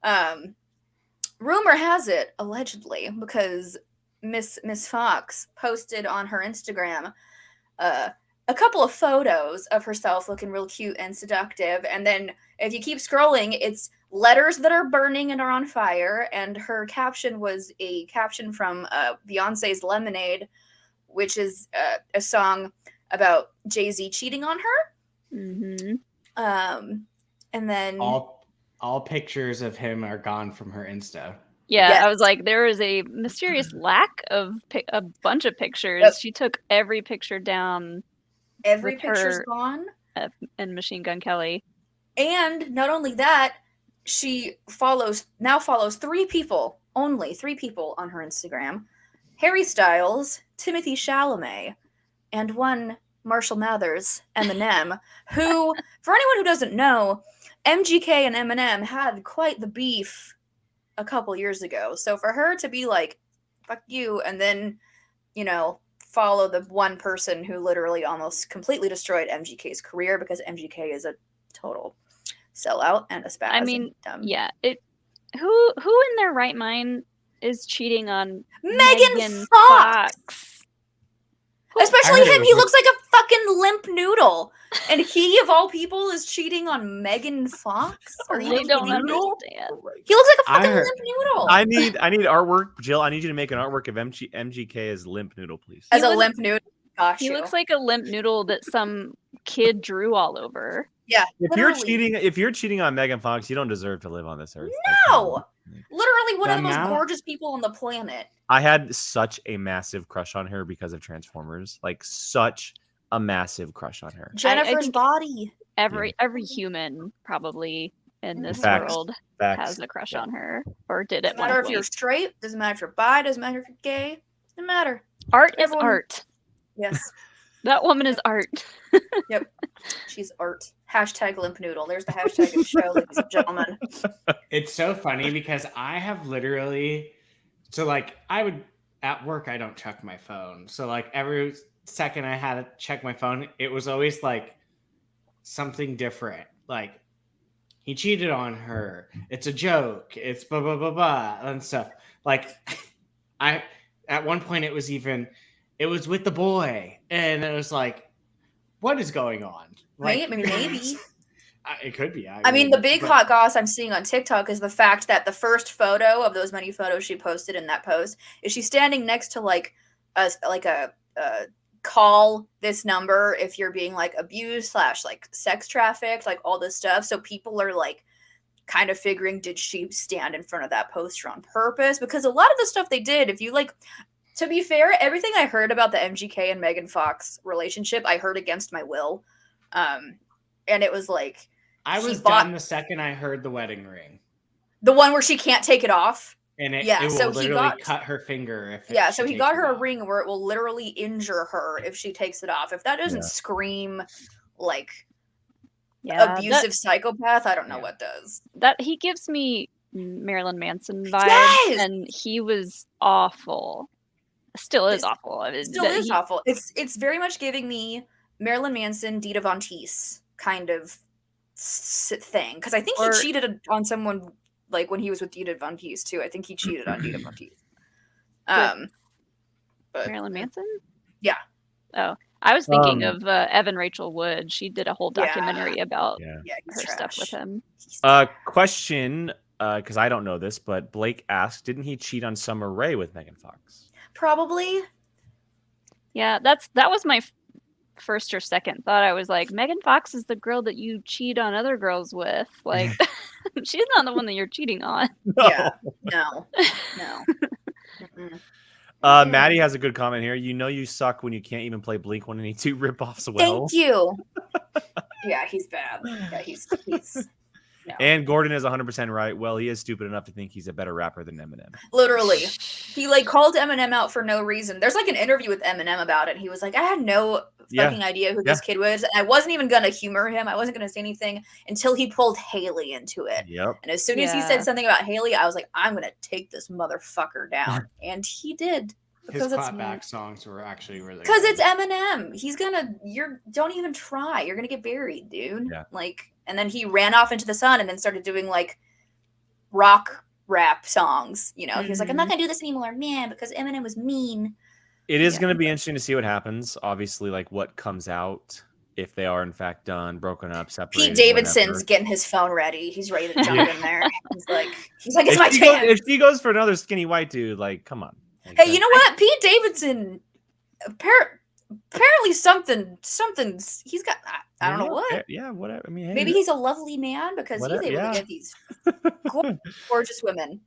rumor has it, allegedly, because Miss Fox posted on her Instagram a couple of photos of herself looking real cute and seductive, and then if you keep scrolling, it's letters that are burning and are on fire, and her caption was a caption from Beyonce's Lemonade, which is a song about Jay-Z cheating on her. Mm-hmm. And then all pictures of him are gone from her Insta. Yeah, Yes. I was like, there is a mysterious lack of a bunch of pictures. Yep. She took every picture down. Every with picture's her- gone. And Machine Gun Kelly. And not only that, she now follows only three people on her Instagram: Harry Styles, Timothy Chalamet, and one Marshall Mathers, Eminem, who, for anyone who doesn't know, MGK and Eminem had quite the beef a couple years ago. So for her to be like, fuck you, and then, follow the one person who literally almost completely destroyed MGK's career, because MGK is a total sellout and a spaz. I mean, and, yeah. Who in their right mind is cheating on Megan Fox. Especially him, he looks like a fucking limp noodle. And he, of all people, is cheating on Megan Fox? Are you They don't kidding me? understand. He looks like a I fucking heard- limp noodle. I need artwork, Jill. I need you to make an artwork of MGK as Limp Noodle, please. As a looks- limp noodle. Gosh, He looks like a limp noodle that some kid drew all over. Yeah, If literally. you're cheating on Megan Fox, you don't deserve to live on this earth. No! Literally one of the most amount- gorgeous people on the planet. I had such a massive crush on her because of Transformers. Like, such a massive crush on her. Jennifer's think- body. Every human probably in this Facts. world Facts. has a crush on her, or did at Doesn't one matter if point. you're straight, doesn't matter if you're bi, doesn't matter if you're gay. Doesn't matter. Art everyone- is art. Yes. That woman is art. She's art. Hashtag limp noodle. There's the hashtag of the show, ladies and gentlemen. It's so funny because I have literally, at work, I don't check my phone. So like every second I had to check my phone, it was always like something different. Like, he cheated on her. It's a joke. It's blah, blah, blah, blah, and stuff. Like, at one point it was with the boy. And it was like, what is going on? Like, Maybe. It could be. I mean, the big hot goss I'm seeing on TikTok is the fact that the first photo of those many photos she posted in that post is she standing next to like a call this number if you're being like abused / like sex trafficked, like all this stuff. So people are like kind of figuring, did she stand in front of that poster on purpose? Because a lot of the stuff they did, if you like, to be fair, everything I heard about the MGK and Megan Fox relationship, I heard against my will. And it was like, I was he bought- done the second I heard the wedding ring. the one where she can't take it off. And it Yeah, will so he literally got- cut her finger if Yeah, she so he takes got it her a off. ring where it will literally injure her if she takes it off. If that doesn't Yeah. scream like Yeah, abusive psychopath, I don't know Yeah. what does. that he gives me Marilyn Manson vibes, Yes! and he was awful. Still is It's- awful. I mean, Still that is he- awful. It's very much giving me Marilyn Manson, Dita Von Teese kind of thing. Because I think he Or- cheated on someone like when he was with Dita Von Teese too. I think he cheated on Dita Von Teese. But Marilyn Manson. Yeah. Oh, I was thinking Um, of Evan Rachel Wood. She did a whole Yeah. documentary about Yeah. yeah, he's her stuff with trash. him. Question, because I don't know this, but Blake asked, didn't he cheat on Summer Rae with Megan Fox? Probably. Yeah, that was my first or second thought. I was like, Megan Fox is the girl that you cheat on other girls with. Like, she's not the one that you're cheating on. Yeah. No. No. Mm-mm. Maddie has a good comment here. You know you suck when you can't even play Blink 182 ripoffs well. Thank you. Yeah, he's bad. Yeah, he's No. And Gordon is 100% right. Well, he is stupid enough to think he's a better rapper than Eminem. Literally. He like called Eminem out for no reason. There's like an interview with Eminem about it. He was like, I had no fucking idea who this kid was. And I wasn't even going to humor him. I wasn't going to say anything until he pulled Haley into it. Yep. And as soon as he said something about Haley, I was like, I'm going to take this motherfucker down. And he did. His clapback songs were actually really because good. it's Eminem. He's gonna don't even try. You're gonna get buried, dude. Yeah. Like, and then he ran off into the sun and then started doing like rock rap songs. You know, he was like, I'm not gonna do this anymore, man, because Eminem was mean. It is going to be interesting to see what happens. Obviously, like what comes out if they are in fact done, broken up, separated. Pete Davidson's getting his phone ready. He's ready to jump in there. He's like, it's my chance. If he goes for another skinny white dude, like, come on. Like, hey, you know what? Pete Davidson, apparently something's he's got. I don't know what. Yeah, whatever. I mean, hey, maybe he's a lovely man because he's able to get these gorgeous women.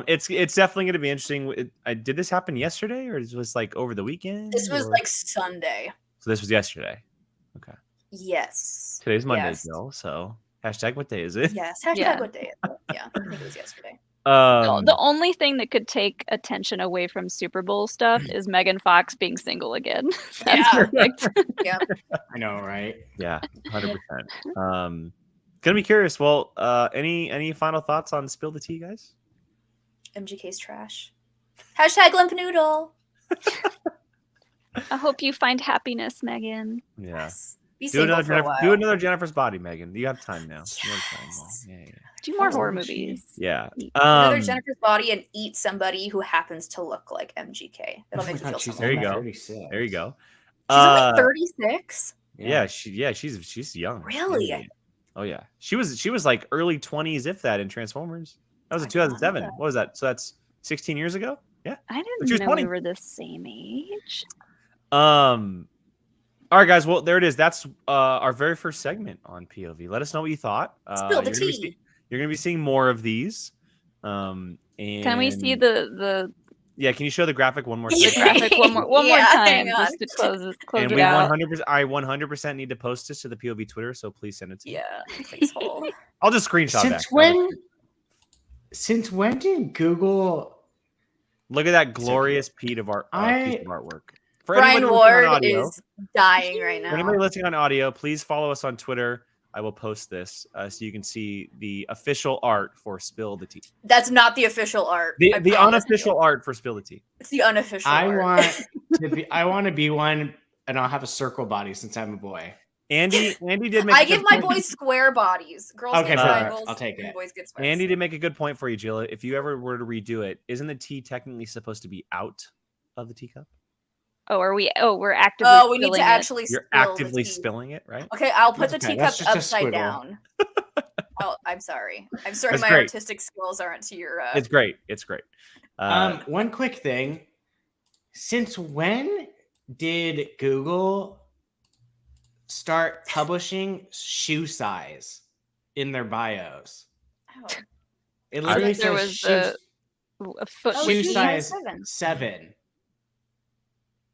It's definitely going to be interesting. Did this happen yesterday or was this like over the weekend? This was like Sunday. So this was yesterday. Okay. Yes. Today's Monday, Jill. So hashtag what day is it? Yes. Hashtag what day is it? Yeah, I think it was yesterday. The only thing that could take attention away from Super Bowl stuff is Megan Fox being single again. That's perfect. Yeah. I know, right? Yeah, 100%. Gonna be curious. Well, any final thoughts on Spill the Tea, guys? MGK's trash. Hashtag Limp Noodle. I hope you find happiness, Megan. Yeah. Yes. Do another Jennifer's Body, Megan. You have time now. Yes. You have time. Yeah. Do more horror movies. Yeah. Another Jennifer's Body and eat somebody who happens to look like MGK. It'll make you feel there you go. 36. There you go. She's only 36. Yeah, she's young. Really? Oh yeah. She was like early 20s, if that, in Transformers. That was in 2007. What was that? So that's 16 years ago? Yeah. I didn't know we were the same age. All right, guys. Well, there it is. That's our very first segment on POV. Let us know what you thought. Spill the tea. You're going to be seeing more of these. And can we see the? Yeah, can you show the graphic one more time? The graphic one more time, just to close and it we out. 100% need to post this to the POV Twitter, so please send it to me. Yeah. I'll just screenshot that. Since when did Google look at that glorious piece of artwork? For Brian Ward is dying right now. For anybody listening on audio, please follow us on Twitter. I will post this so you can see the official art for Spill the Tea. That's not the official art. The unofficial art for Spill the Tea. It's the unofficial art. I want to be one, and I'll have a circle body since I'm a boy. Andy did make. I give my boys square bodies. Girls get triangles. I'll take it. Boys get squares. Andy did make a good point for you, Jill. If you ever were to redo it, isn't the tea technically supposed to be out of the teacup? We're actively. Oh, we need to actually. You're actively spilling it, right? Okay, I'll put the teacup upside down. I'm sorry. My artistic skills aren't to your. It's great. It's great. One quick thing. Since when did Google start publishing shoe size in their bios? Oh. It literally there says was a foot shoe size 7.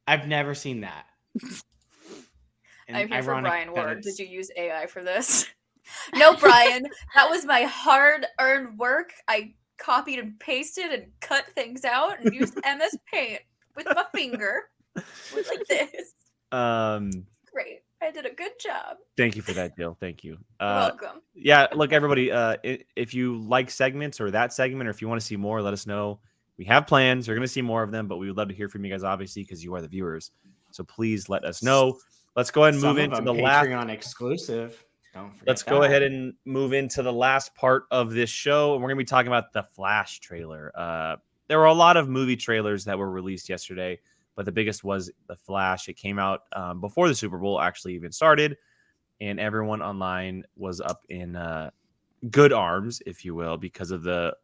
I've never seen that. I'm here for Brian Ward. Did you use AI for this? No, Brian. That was my hard-earned work. I copied and pasted and cut things out and used MS Paint with my finger. Like this. Great. I did a good job. Thank you for that, Jill. Thank you. You're welcome. Yeah, look, everybody, if you like segments or that segment, or if you want to see more, let us know. We have plans. You're going to see more of them, but we would love to hear from you guys, obviously, because you are the viewers. So please let us know. Let's go ahead and move into the last Patreon exclusive. Don't forget. Let's go ahead and move into the last part of this show, and we're going to be talking about the Flash trailer. There were a lot of movie trailers that were released yesterday, but the biggest was the Flash. It came out before the Super Bowl actually even started, and everyone online was up in good arms, if you will, because of the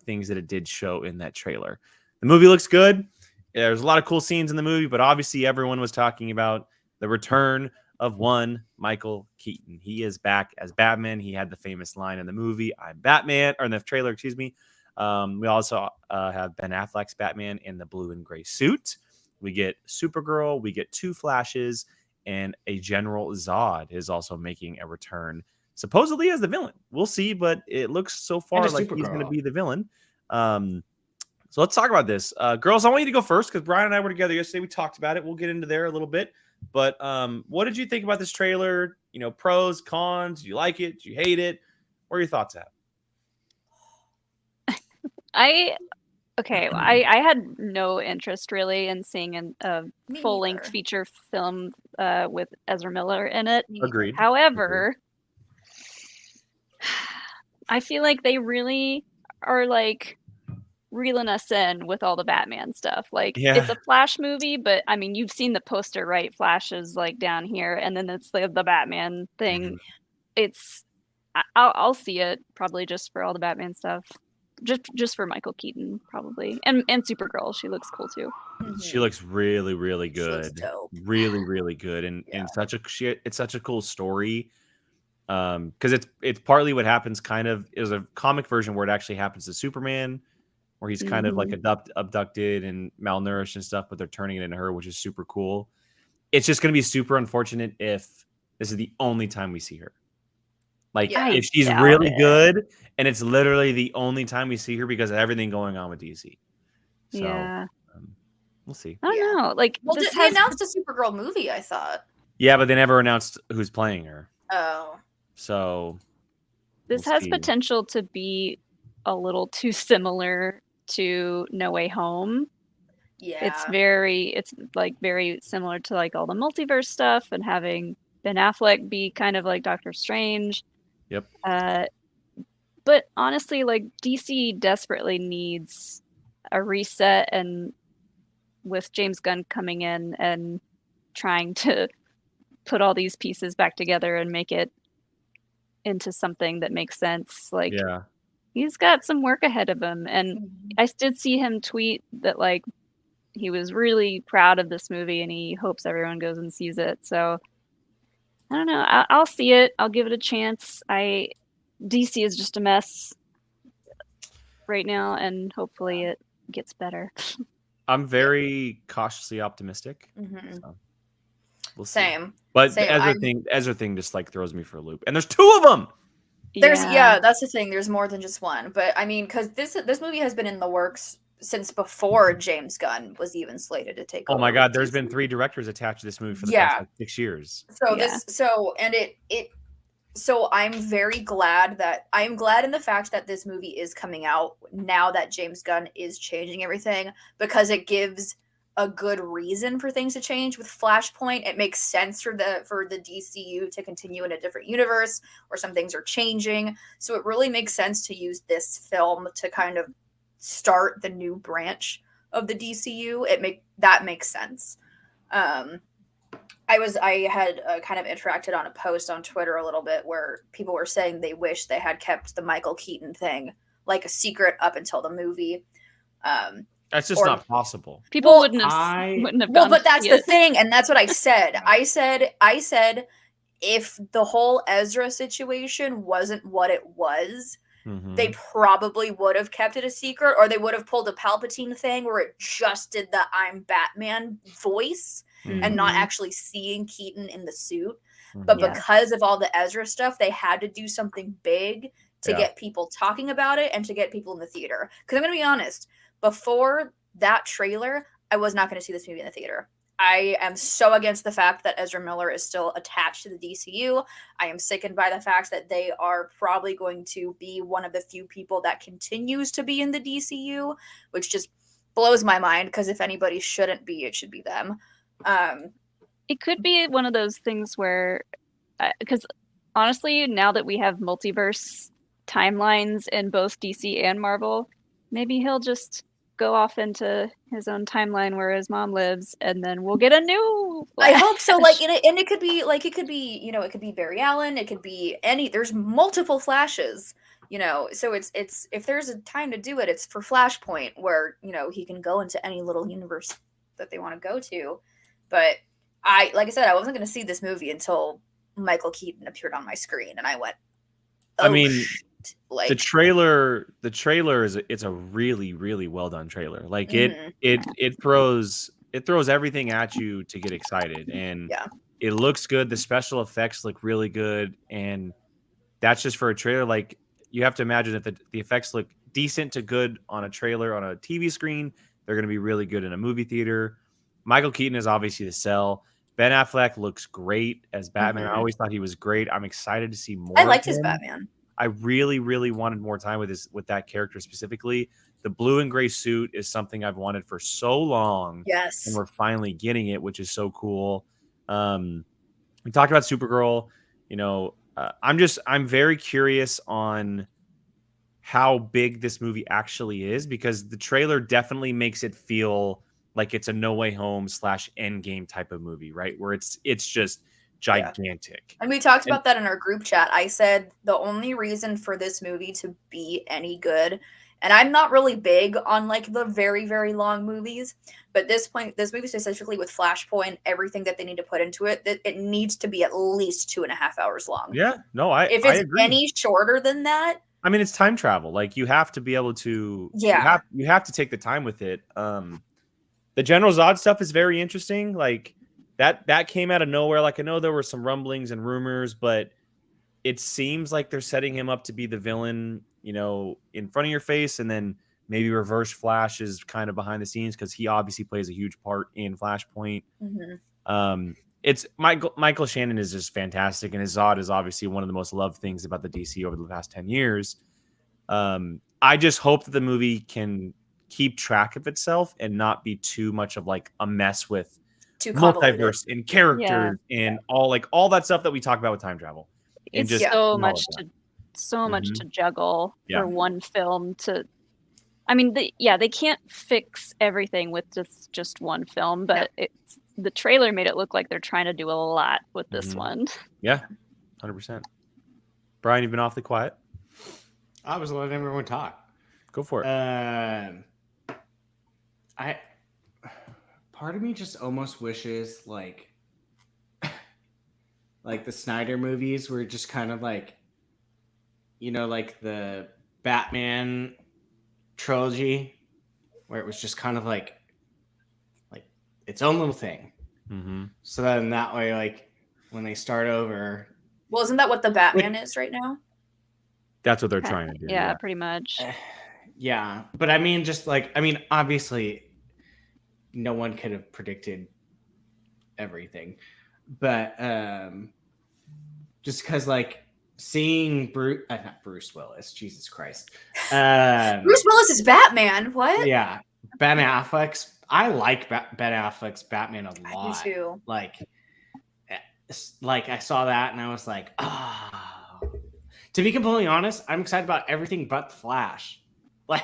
things that it did show in that trailer. The movie looks good. There's a lot of cool scenes in the movie, but obviously everyone was talking about the return of one Michael Keaton. He is back as Batman. He had the famous line in the movie, "I'm Batman," or in the trailer, excuse me. We also have Ben Affleck's Batman in the blue and gray suit. We get Supergirl. We get 2 Flashes, and a General Zod is also making a return supposedly as the villain. We'll see, but it looks so far like he's going to Supergirl. be the villain. So let's talk about this. Girls, I want you to go first because Brian and I were together yesterday. We talked about it. We'll get into there a little bit. But what did you think about this trailer? You know, pros, cons. Do you like it? Do you hate it? What are your thoughts at? I had no interest really in seeing a Me full-length neither. feature film with Ezra Miller in it. Me neither. Agreed. However, I feel like they really are like reeling us in with all the Batman stuff. Like it's a Flash movie, but I mean, you've seen the poster, right? Flash is like down here, and then it's the Batman thing. It's I'll see it probably just for all the Batman stuff. Just for Michael Keaton, probably, and Supergirl. She looks cool too. She looks really, really She looks good. dope. Really, really good, and it's such a cool story. Because it's partly what happens. Kind of is a comic version where it actually happens to Superman, where he's kind of like abducted and malnourished and stuff, but they're turning it into her, which is super cool. It's just going to be super unfortunate if this is the only time we see her. Like if she's really good and it's literally the only time we see her because of everything going on with DC. So we'll see. I don't know. Like they announced a Supergirl movie, I thought. Yeah, but they never announced who's playing her. Oh. So this has potential to be a little too similar to No Way Home. Yeah. It's like very similar to like all the multiverse stuff and having Ben Affleck be kind of like Doctor Strange. Yep. But honestly, like DC desperately needs a reset, and with James Gunn coming in and trying to put all these pieces back together and make it into something that makes sense, like he's got some work ahead of him. And I did see him tweet that like he was really proud of this movie and he hopes everyone goes and sees it. So I don't know. I'll see it. I'll give it a chance. DC is just a mess right now, and hopefully it gets better. I'm very cautiously optimistic. So we'll see. Same. But Same. the Ezra thing just like throws me for a loop. And there's two of them. That's the thing. There's more than just one. But I mean, because this movie has been in the works since before James Gunn was even slated to take over. Oh my God, there's been 3 directors attached to this movie for the past like 6 years. So I'm very glad in the fact that this movie is coming out now that James Gunn is changing everything, because it gives a good reason for things to change. With Flashpoint, it makes sense for the DCU to continue in a different universe where some things are changing. So it really makes sense to use this film to kind of start the new branch of the DCU. That makes sense. I had kind of interacted on a post on Twitter a little bit where people were saying they wish they had kept the Michael Keaton thing like a secret up until the movie. That's just not possible. People wouldn't have. Well, but that's the thing, and that's what I said. I said if the whole Ezra situation wasn't what it was, they probably would have kept it a secret, or they would have pulled a Palpatine thing where it just did the "I'm Batman" voice and not actually seeing Keaton in the suit. But because of all the Ezra stuff, they had to do something big to get people talking about it and to get people in the theater. Because I'm going to be honest, before that trailer, I was not going to see this movie in the theater. I am so against the fact that Ezra Miller is still attached to the DCU. I am sickened by the fact that they are probably going to be one of the few people that continues to be in the DCU, which just blows my mind, because if anybody shouldn't be, it should be them. It could be one of those things where, because honestly, now that we have multiverse timelines in both DC and Marvel, maybe he'll just go off into his own timeline where his mom lives, and then we'll get a new Flash. I hope so. Like, and it could be it could be Barry Allen. It could be there's multiple Flashes, so it's if there's a time to do it, it's for Flashpoint, where, he can go into any little universe that they want to go to. But like I said, I wasn't going to see this movie until Michael Keaton appeared on my screen, and I went, the trailer it's a really, really well done trailer. Like it throws everything at you to get excited, and it looks good. The special effects look really good, and that's just for a trailer. Like, you have to imagine that the effects look decent to good on a trailer on a TV screen. They're going to be really good in a movie theater. Michael Keaton is obviously the sell. Ben Affleck looks great as Batman. I always thought he was great. I'm excited to see more. I liked of his him. Batman. I really, really wanted more time with that character specifically. The blue and gray suit is something I've wanted for so long. Yes. And we're finally getting it, which is so cool. We talked about Supergirl. I'm very curious on how big this movie actually is, because the trailer definitely makes it feel like it's a No Way Home / Endgame type of movie, right? Where it's just gigantic. And we talked about that in our group chat. I said the only reason for this movie to be any good, and I'm not really big on like the very, very long movies, but this movie specifically with Flashpoint, everything that they need to put into it, it needs to be at least 2.5 hours long. Yeah, no, if it's any shorter than that, I mean, it's time travel. Like, you have to be able to, you have to take the time with it. The General Zod stuff is very interesting. Like, that came out of nowhere. Like, I know there were some rumblings and rumors, but it seems like they're setting him up to be the villain, in front of your face, and then maybe Reverse Flash is kind of behind the scenes, because he obviously plays a huge part in Flashpoint. It's Michael Shannon is just fantastic, and his Zod is obviously one of the most loved things about the DC over the past 10 years. I just hope that the movie can keep track of itself and not be too much of like a mess with multiverse and characters and all that stuff that we talk about with time travel. It's just so much to juggle for one film I mean, they can't fix everything with just one film, but the trailer made it look like they're trying to do a lot with this one. Yeah, 100%. Brian, you've been awfully quiet. I was letting everyone talk. Go for it. Part of me just almost wishes like the Snyder movies were just kind of like, like the Batman trilogy, where it was just kind of like its own little thing. So then that way, like when they start over, well, isn't that what the Batman is right now? That's what they're trying to do. Yeah, pretty much. Yeah, but I mean, obviously, no one could have predicted everything, but just because like seeing not Bruce Willis, Jesus Christ, Bruce Willis is Batman. What? Yeah, Ben Affleck's. I like Ben Affleck's Batman a lot. I do too. Like I saw that and I was like, oh. To be completely honest, I'm excited about everything but the Flash. Like,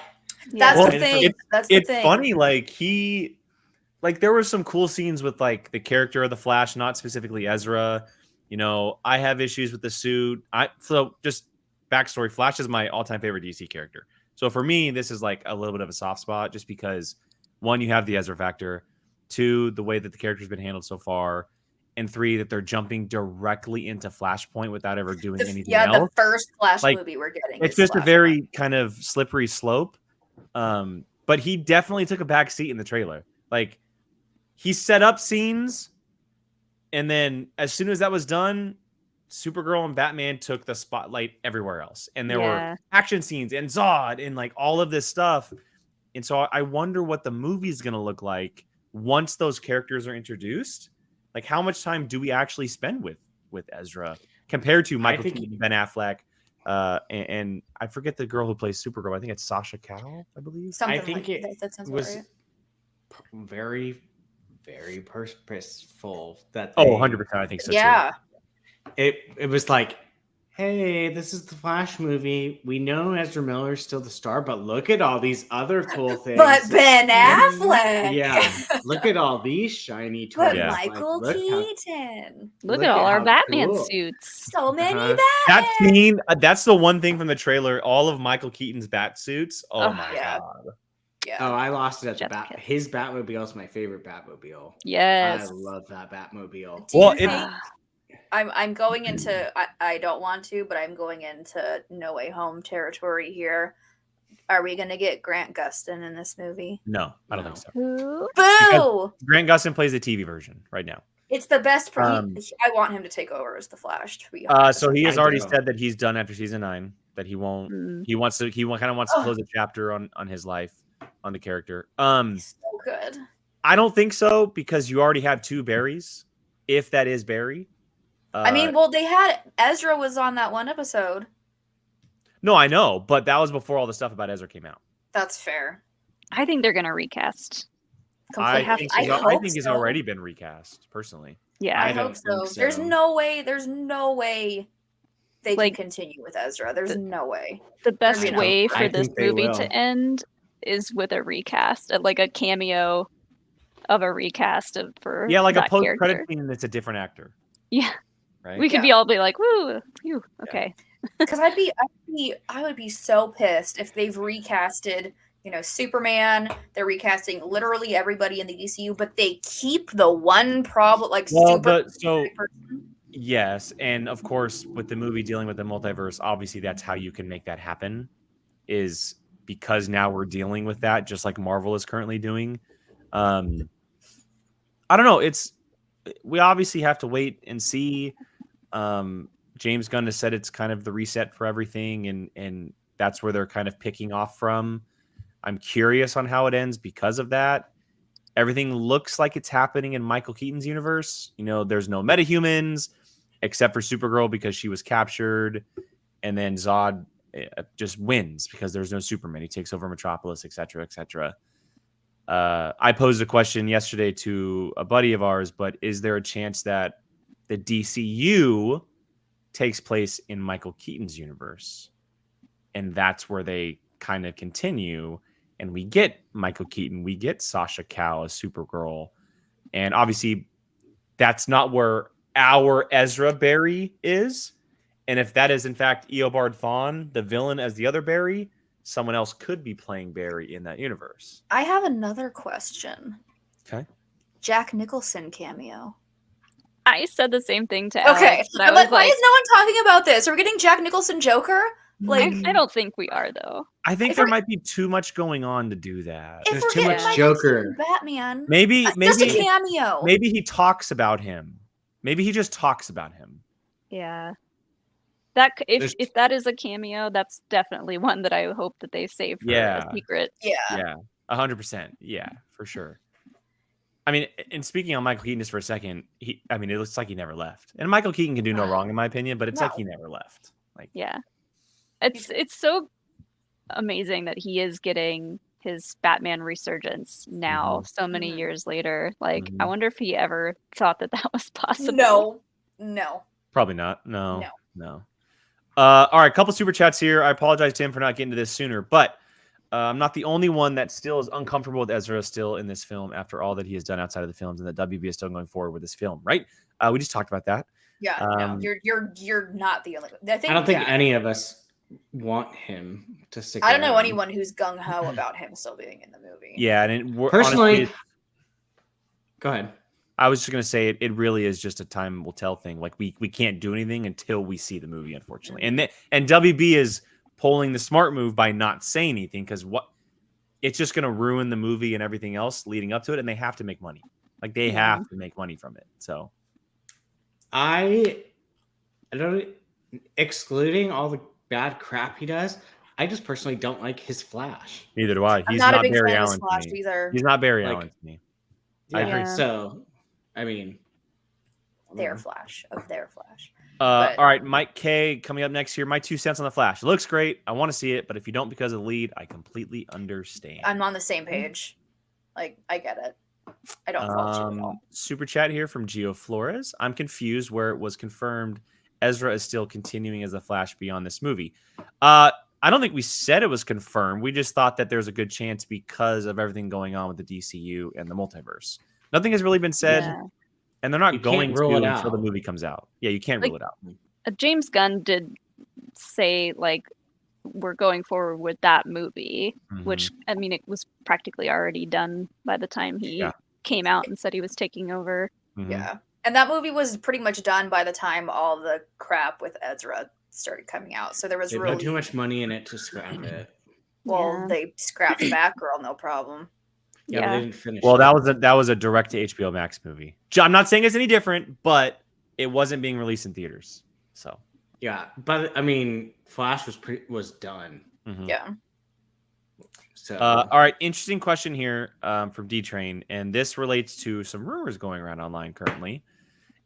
that's the thing. It's funny. Like there were some cool scenes with like the character of the Flash, not specifically Ezra. I have issues with the suit. So just backstory: Flash is my all-time favorite DC character. So for me, this is like a little bit of a soft spot, just because 1, you have the Ezra factor, 2, the way that the character's been handled so far, and 3, that they're jumping directly into Flashpoint without ever doing anything else. The first Flash movie we're getting. It's just a very kind of slippery slope. But he definitely took a back seat in the trailer. Like, he set up scenes, and then as soon as that was done, Supergirl and Batman took the spotlight everywhere else. And there were action scenes and Zod and like all of this stuff. And so I wonder what the movie's going to look like once those characters are introduced. Like, how much time do we actually spend with Ezra compared to Michael Keaton, Ben Affleck, and I forget the girl who plays Supergirl. I think it's Sasha Calle, I believe. I think that sounds was right. Very, very purposeful. That 100%. I think so too. Yeah. It was like, hey, this is the Flash movie. We know Ezra Miller's still the star, but look at all these other cool things. But Ben Affleck. Yeah. Look at all these shiny toys. But Michael Keaton. Look at all our Batman suits. So many Batman. That scene, that's the one thing from the trailer. All of Michael Keaton's bat suits. Oh my God. Yeah. Oh, I lost it at the his Batmobile is my favorite Batmobile. Yes. I love that Batmobile. I'm going into I don't want to, but I'm going into No Way Home territory here. Are we gonna get Grant Gustin in this movie? No, I don't think so. Boo! Because Grant Gustin plays the TV version right now. It's the best. I want him to take over as the Flash. To be so he has I already do. said that he's done after season 9. That he won't. He wants to. He kind of wants to close a chapter on his life, on the character. He's so good. I don't think so because you already have 2 Barrys. If that is Barry. I mean, well, they had Ezra was on that one episode. No, I know, but that was before all the stuff about Ezra came out. That's fair. I think they're gonna recast. I think he's already been recast, personally. Yeah, I hope so. There's no way they can continue with Ezra. There's no way. The best way for this movie to end is with a recast, like a cameo of a recast for like a post-credit scene that's a different actor. Yeah, right. We could be all like, "Woo, phew, okay." Because I would be so pissed if they've recasted, Superman. They're recasting literally everybody in the DCU, but they keep the one problem, yes, and of course, with the movie dealing with the multiverse, obviously that's how you can make that happen, is because now we're dealing with that, just like Marvel is currently doing. I don't know. We obviously have to wait and see. James Gunn has said it's kind of the reset for everything, and that's where they're kind of picking off from. I'm curious on how it ends because of that. Everything looks like it's happening in Michael Keaton's universe. There's no metahumans except for Supergirl because she was captured, and then Zod just wins because there's no Superman. He takes over Metropolis, etc., etc. I posed a question yesterday to a buddy of ours, but is there a chance that the DCU takes place in Michael Keaton's universe? And that's where they kind of continue. And we get Michael Keaton, we get Sasha Calle as Supergirl. And obviously, that's not where our Ezra Barry is. And if that is, in fact, Eobard Thawne, the villain, as the other Barry, someone else could be playing Barry in that universe. I have another question. Okay. Jack Nicholson cameo. I said the same thing to Alex. Okay. Why is no one talking about this? Are we getting Jack Nicholson Joker? I don't think we are, though. I think there might be too much going on to do that. There's too much Joker. Batman. Maybe just a cameo. Maybe he talks about him. Maybe he just talks about him. Yeah. If that is a cameo, that's definitely one that I hope that they save for a secret. Yeah. 100%. Yeah, for sure. I mean, and speaking on Michael Keaton just for a second, it looks like he never left. And Michael Keaton can do no wrong, in my opinion, but it's like he never left. Yeah. It's so amazing that he is getting his Batman resurgence now, so many years later. I wonder if he ever thought that was possible. No. Probably not. No. All right, a couple super chats here. I apologize, Tim, for not getting to this sooner, but I'm not the only one that still is uncomfortable with Ezra still in this film after all that he has done outside of the films, and that WB is still going forward with this film, right? We just talked about that. Yeah, no, you're not the only one. I don't think any of us want him to stick. I don't know anyone who's gung ho about him still being in the movie. Yeah, and personally, honestly, go ahead. I was just gonna say it really is just a time will tell thing. We can't do anything until we see the movie, unfortunately. And WB is pulling the smart move by not saying anything because it's just gonna ruin the movie and everything else leading up to it, and they have to make money. They have to make money from it. So I don't, excluding all the bad crap he does, I just personally don't like his Flash. Neither do I. He's not Barry Allen to me. He's not Barry Allen to me. I agree. So, I mean, their Flash. All right, Mike K coming up next here. My 2 cents on the Flash. It looks great. I want to see it, but if you don't because of the lead, I completely understand. I'm on the same page. I get it. I don't fault you at all. Super chat here from Gio Flores. I'm confused where it was confirmed Ezra is still continuing as the Flash beyond this movie. I don't think we said it was confirmed. We just thought that there's a good chance because of everything going on with the DCU and the multiverse. Nothing has really been said, and they're not going to until the movie comes out. Yeah, you can't rule it out. James Gunn did say, we're going forward with that movie, which, it was practically already done by the time he came out and said he was taking over. Yeah. And that movie was pretty much done by the time all the crap with Ezra started coming out. So there was really put too much money in it to scrap it. Well, they scrapped Batgirl, no problem. Yeah, but they didn't finish. Well, it. that was a direct to HBO Max movie. I'm not saying it's any different, but it wasn't being released in theaters. So Yeah, but I mean, Flash was done. mhm. Yeah. So All right, interesting question here from D Train, and this relates to some rumors going around online currently.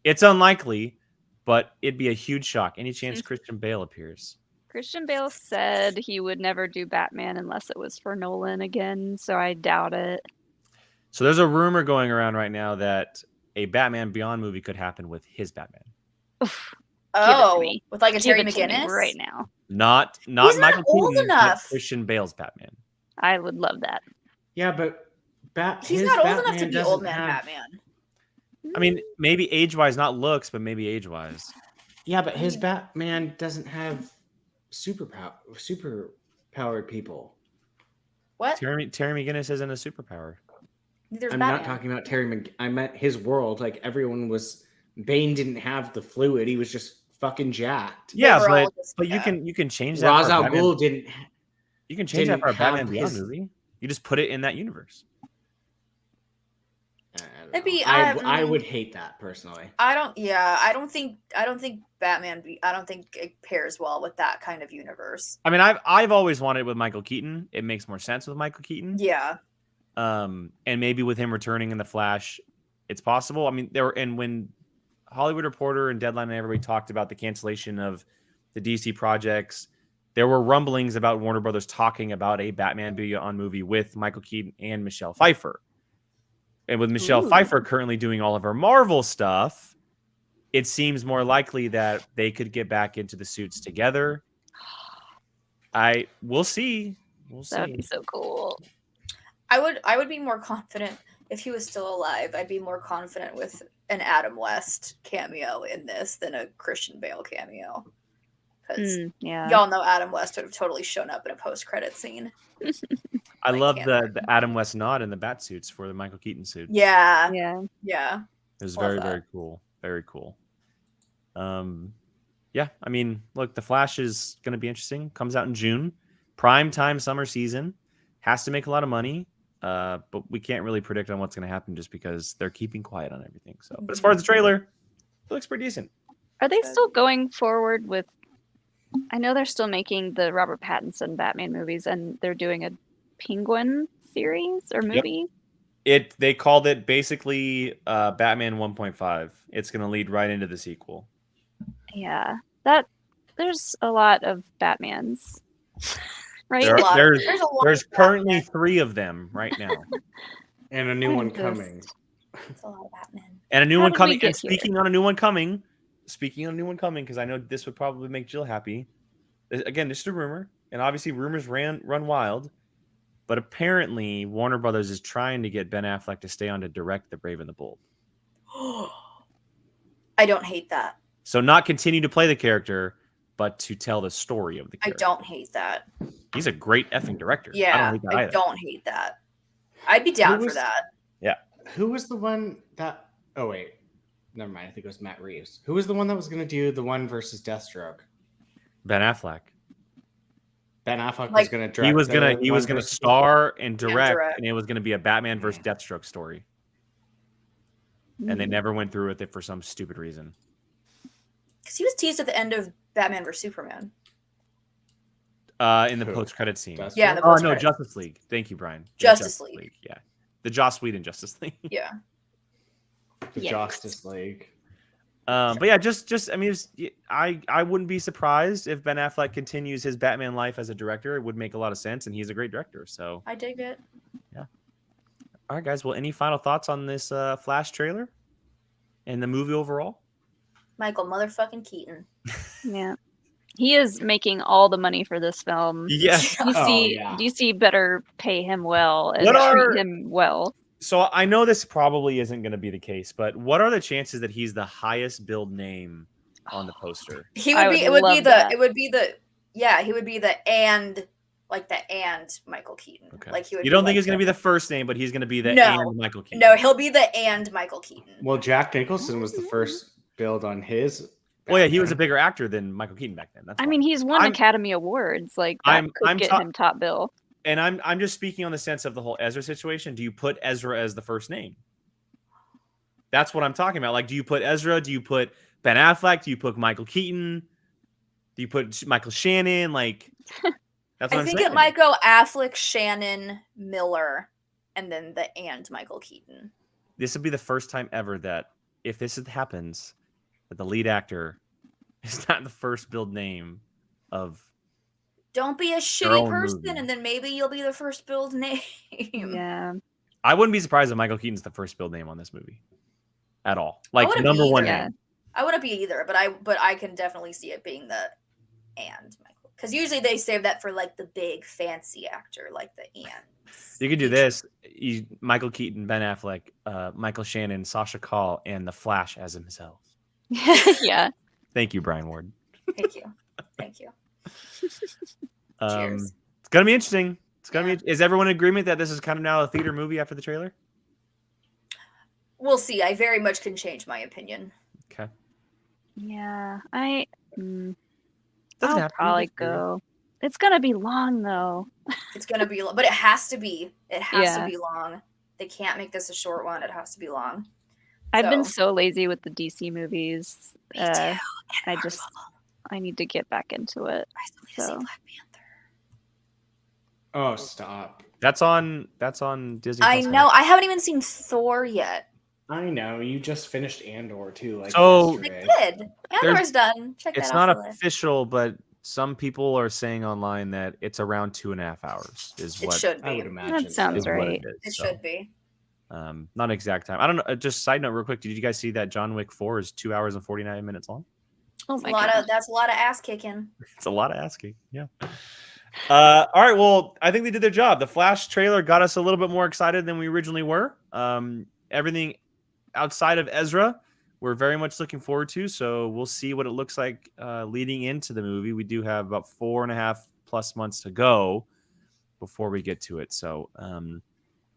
It's unlikely, but it'd be a huge shock. Any chance Christian Bale appears? Christian Bale said he would never do Batman unless it was for Nolan again, so I doubt it. So there's a rumor going around right now that a Batman Beyond movie could happen with his Batman. Oof, Oh, me. with like a Terry Give it to me McGinnis right now. Not He's not Michael old Keaton, but enough. Christian Bale's Batman. I would love that. yeah, but He's his not old Batman enough to be doesn't old man have- Batman. I mean, maybe age-wise, not looks, but maybe age-wise. Yeah, but his Batman doesn't have super powered people. What? Terry McGinnis isn't a superpower. There's I'm Batman. not talking about I meant his world. Like everyone was. Bane didn't have the fluid. He was just fucking jacked. Yeah, were all just- but yeah. you can change that. Ra's for a al Batman- Ghul didn't. You can change that didn't for a Batman have Beyond his- movie. You just put it in that universe. It'd be- I would hate that personally. I don't think Batman. I don't think it pairs well with that kind of universe. I mean, I've always wanted it with Michael Keaton. It makes more sense with Michael Keaton. Yeah. And maybe with him returning in the Flash, it's possible. I mean, when Hollywood Reporter and Deadline and everybody talked about the cancellation of the DC projects, there were rumblings about Warner Brothers talking about a Batman Beyond movie with Michael Keaton and Michelle Pfeiffer. And with Michelle Pfeiffer currently doing all of her Marvel stuff, it seems more likely that they could get back into the suits together. We'll see. That would be so cool. I would be more confident if he was still alive. I'd be more confident with an Adam West cameo in this than a Christian Bale cameo. Because Yeah. y'all know Adam West would have totally shown up in a post-credit scene. I Like love Canada. the Adam West nod in the bat suits for the Michael Keaton suit. Yeah. Yeah. Yeah. It was Love very, that. very cool. Very cool. Yeah, I mean, look, The Flash is going to be interesting. Comes out in June. Prime time summer season. Has to make a lot of money. But we can't really predict on what's going to happen just because they're keeping quiet on everything. So, but as far as the trailer, it looks pretty decent. Are they still going forward with? I know they're still making the Robert Pattinson Batman movies, and they're doing a Penguin series or movie. They called it basically Batman 1.5. It's going to lead right into the sequel. Yeah, there's a lot of Batmans, right? There's currently 3 of them right now, And a new one Just- coming. It's a lot of Batman. and a new How one did we coming. get And speaking on a new one coming, because I know this would probably make Jill happy. Again, this is a rumor, and obviously rumors run wild. But apparently, Warner Brothers is trying to get Ben Affleck to stay on to direct The Brave and the Bold. I don't hate that. So not continue to play the character, but to tell the story of the I character. don't hate that. He's a great effing director. I Yeah, don't hate that I either. don't hate that. I'd be down for was- that. Who was the one that? Oh wait, never mind. I think it was Matt Reeves. Who was the one that was going to do the one versus Deathstroke? Ben Affleck. Ben Affleck was Like- going to direct. He was gonna the one versus- star and direct, direct. and it was gonna be a Batman versus Deathstroke story. And they never went through with it for some stupid reason. Because he was teased at the end of Batman vs Superman. In the Who? post-credit scene. Deathstroke? Yeah, the Oh no, post-credits. Justice League. Thank you, Brian. The Justice League. Yeah, the Joss Whedon Justice League. Yeah. The Yikes. Justice League. But yeah, just I mean, I wouldn't be surprised if Ben Affleck continues his Batman life as a director. It would make a lot of sense, and he's a great director. So, I dig it. all right, guys. Well, any final thoughts on this Flash trailer and the movie overall? Michael motherfucking Keaton. Yeah. He is making all the money for this film. Yes. DC better pay him well and What are- treat him well. So I know this probably isn't going to be the case, but what are the chances that he's the highest billed name on the poster? He I would be. would It would be love the. that. It would be the. Yeah, he would be the and Michael Keaton. Okay. Like he would. You don't be think like he's going to be the first name, but he's going to be the No. and Michael Keaton. No, he'll be the and Michael Keaton. Well, Jack Nicholson was the first build on his. Well, yeah, he was a Batman. bigger actor than Michael Keaton back then. That's I fine. mean, he's won I'm- Academy Awards. Like that I'm could get ta- him top bill. and I'm just speaking on the sense of the whole Ezra situation. Do you put Ezra as the first name? That's what I'm talking about. Like, do you put Ezra? Do you put Ben Affleck? Do you put Michael Keaton? Do you put Michael Shannon? Like, that's what I I'm think saying. it might go Affleck, Shannon, Miller, and then and Michael Keaton. This would be the first time ever that if this happens, that the lead actor is not the first build name of. Don't be a shitty person, and then maybe you'll be the first build name. Yeah. I wouldn't be surprised if Michael Keaton's the first build name on this movie, at all. Like number one name. I wouldn't be either, but I can definitely see it being the and Michael, because usually they save that for like the big fancy actor, like the and. You could do this: Michael Keaton, Ben Affleck, Michael Shannon, Sasha Call, and the Flash as himself. Yeah. Thank you, Brian Ward. Thank you. Cheers. It's gonna be interesting. It's gonna be. Is everyone in agreement that this is kind of now a theater movie after the trailer? We'll see. I very much can change my opinion. Okay. Yeah, Doesn't I'll have to be probably this year. go. It's gonna be long though. It's gonna be, but it has to be. It has to be long. They can't make this a short one. It has to be long. I've been so lazy with the DC movies. Me too. I need to get back into it. I still need to see Black Panther. Oh, stop. That's on Disney. I know. I haven't even seen Thor yet. I know. You just finished Andor too. Like So yesterday. I did. Andor's done. Check that out. It's not for official, but some people are saying online that it's around 2.5 hours. It should be. I would imagine. That sounds is what right. It should be. Not an exact time. I don't know. Just side note, real quick. Did you guys see that John Wick 4 is 2 hours and 49 minutes long? Oh my god. That's a lot of ass kicking. It's a lot of asking. Yeah. All right. Well, I think they did their job. The Flash trailer got us a little bit more excited than we originally were. Everything outside of Ezra, we're very much looking forward to. So we'll see what it looks like leading into the movie. We do have about 4.5+ months to go before we get to it. So,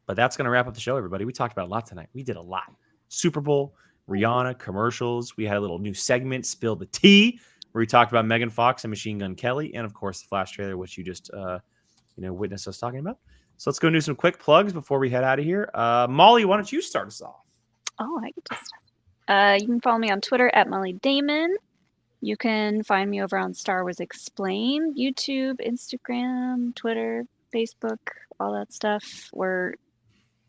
but that's going to wrap up the show, everybody. We talked about a lot tonight. We did a lot. Super Bowl, Rihanna, commercials. We had a little new segment, Spill the Tea, where we talked about Megan Fox and Machine Gun Kelly, and of course the Flash trailer, which you just witnessed us talking about. So let's go do some quick plugs before we head out of here. Molly, why don't you start us off? Oh, I get to start. You can follow me on Twitter at Molly Damon. You can find me over on Star Wars Explained, YouTube, Instagram, Twitter, Facebook, all that stuff. We're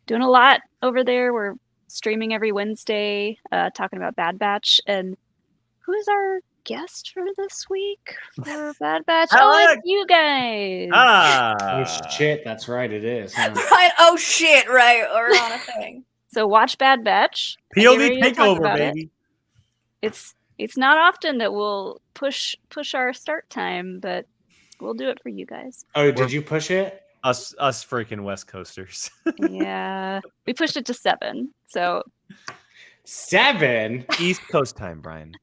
doing a lot over there. We're streaming every Wednesday, talking about Bad Batch. And who is our guest for this week for Bad Batch? Oh, it's you guys. Oh shit, that's right, it is. Huh? Right. Oh shit, right. We're on a thing. So watch Bad Batch. POV takeover, baby. It's not often that we'll push our start time, but we'll do it for you guys. Oh, did you push it? Us freaking West Coasters. Yeah, we pushed it to 7. So 7 East Coast time, Brian.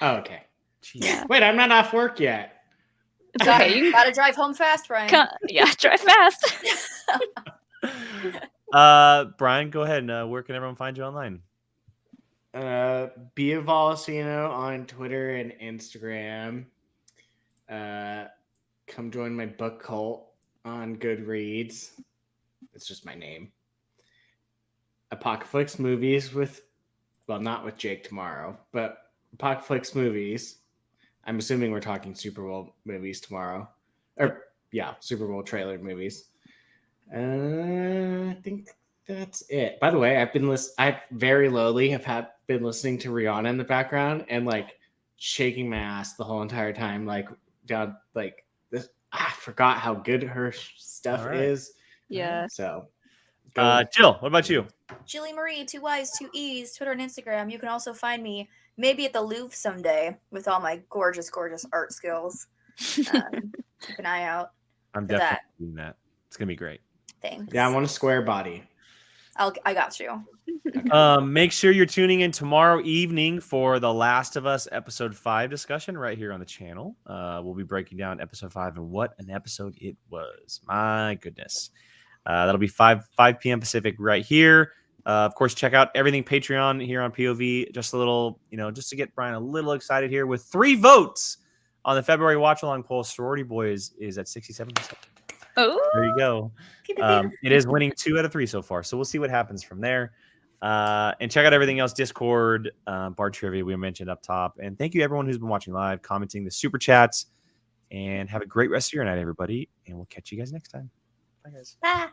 Oh, okay. Jeez. Yeah. Wait, I'm not off work yet. It's okay. You gotta drive home fast, Brian. Drive fast. Brian, go ahead. Where can everyone find you online? Be a Volcino on Twitter and Instagram. Come join my book cult on Goodreads. It's just my name. Apocalypse movies not with Jake tomorrow, but Apocalypse movies. I'm assuming we're talking Super Bowl movies tomorrow. Super Bowl trailer movies. I think that's it. By the way, I very lowly have been listening to Rihanna in the background and like shaking my ass the whole entire time, like down like this. I forgot how good her stuff is. Yeah. So, Jill, what about you? Jilly Marie, 2 Y's, 2 E's, Twitter and Instagram. You can also find me maybe at the Louvre someday with all my gorgeous, gorgeous art skills. Keep an eye out. I'm definitely doing that. It's gonna be great. Thanks. Yeah, I want a square body. I got you. Make sure you're tuning in tomorrow evening for The Last of Us episode 5 discussion right here on the channel. We'll be breaking down episode 5 and what an episode it was. My goodness. That'll be 5 p.m. Pacific right here. Of course, check out everything Patreon here on POV. Just a little, just to get Brian a little excited here with 3 votes on the February watch along poll. Sorority Boys is at 67%. Oh, There you go. Pew, pew, pew. It is winning 2 out of 3 so far. So we'll see what happens from there. And check out everything else, Discord, bar trivia we mentioned up top. And thank you everyone who's been watching live, commenting the super chats. And have a great rest of your night, everybody. And we'll catch you guys next time. Bye, guys. Bye.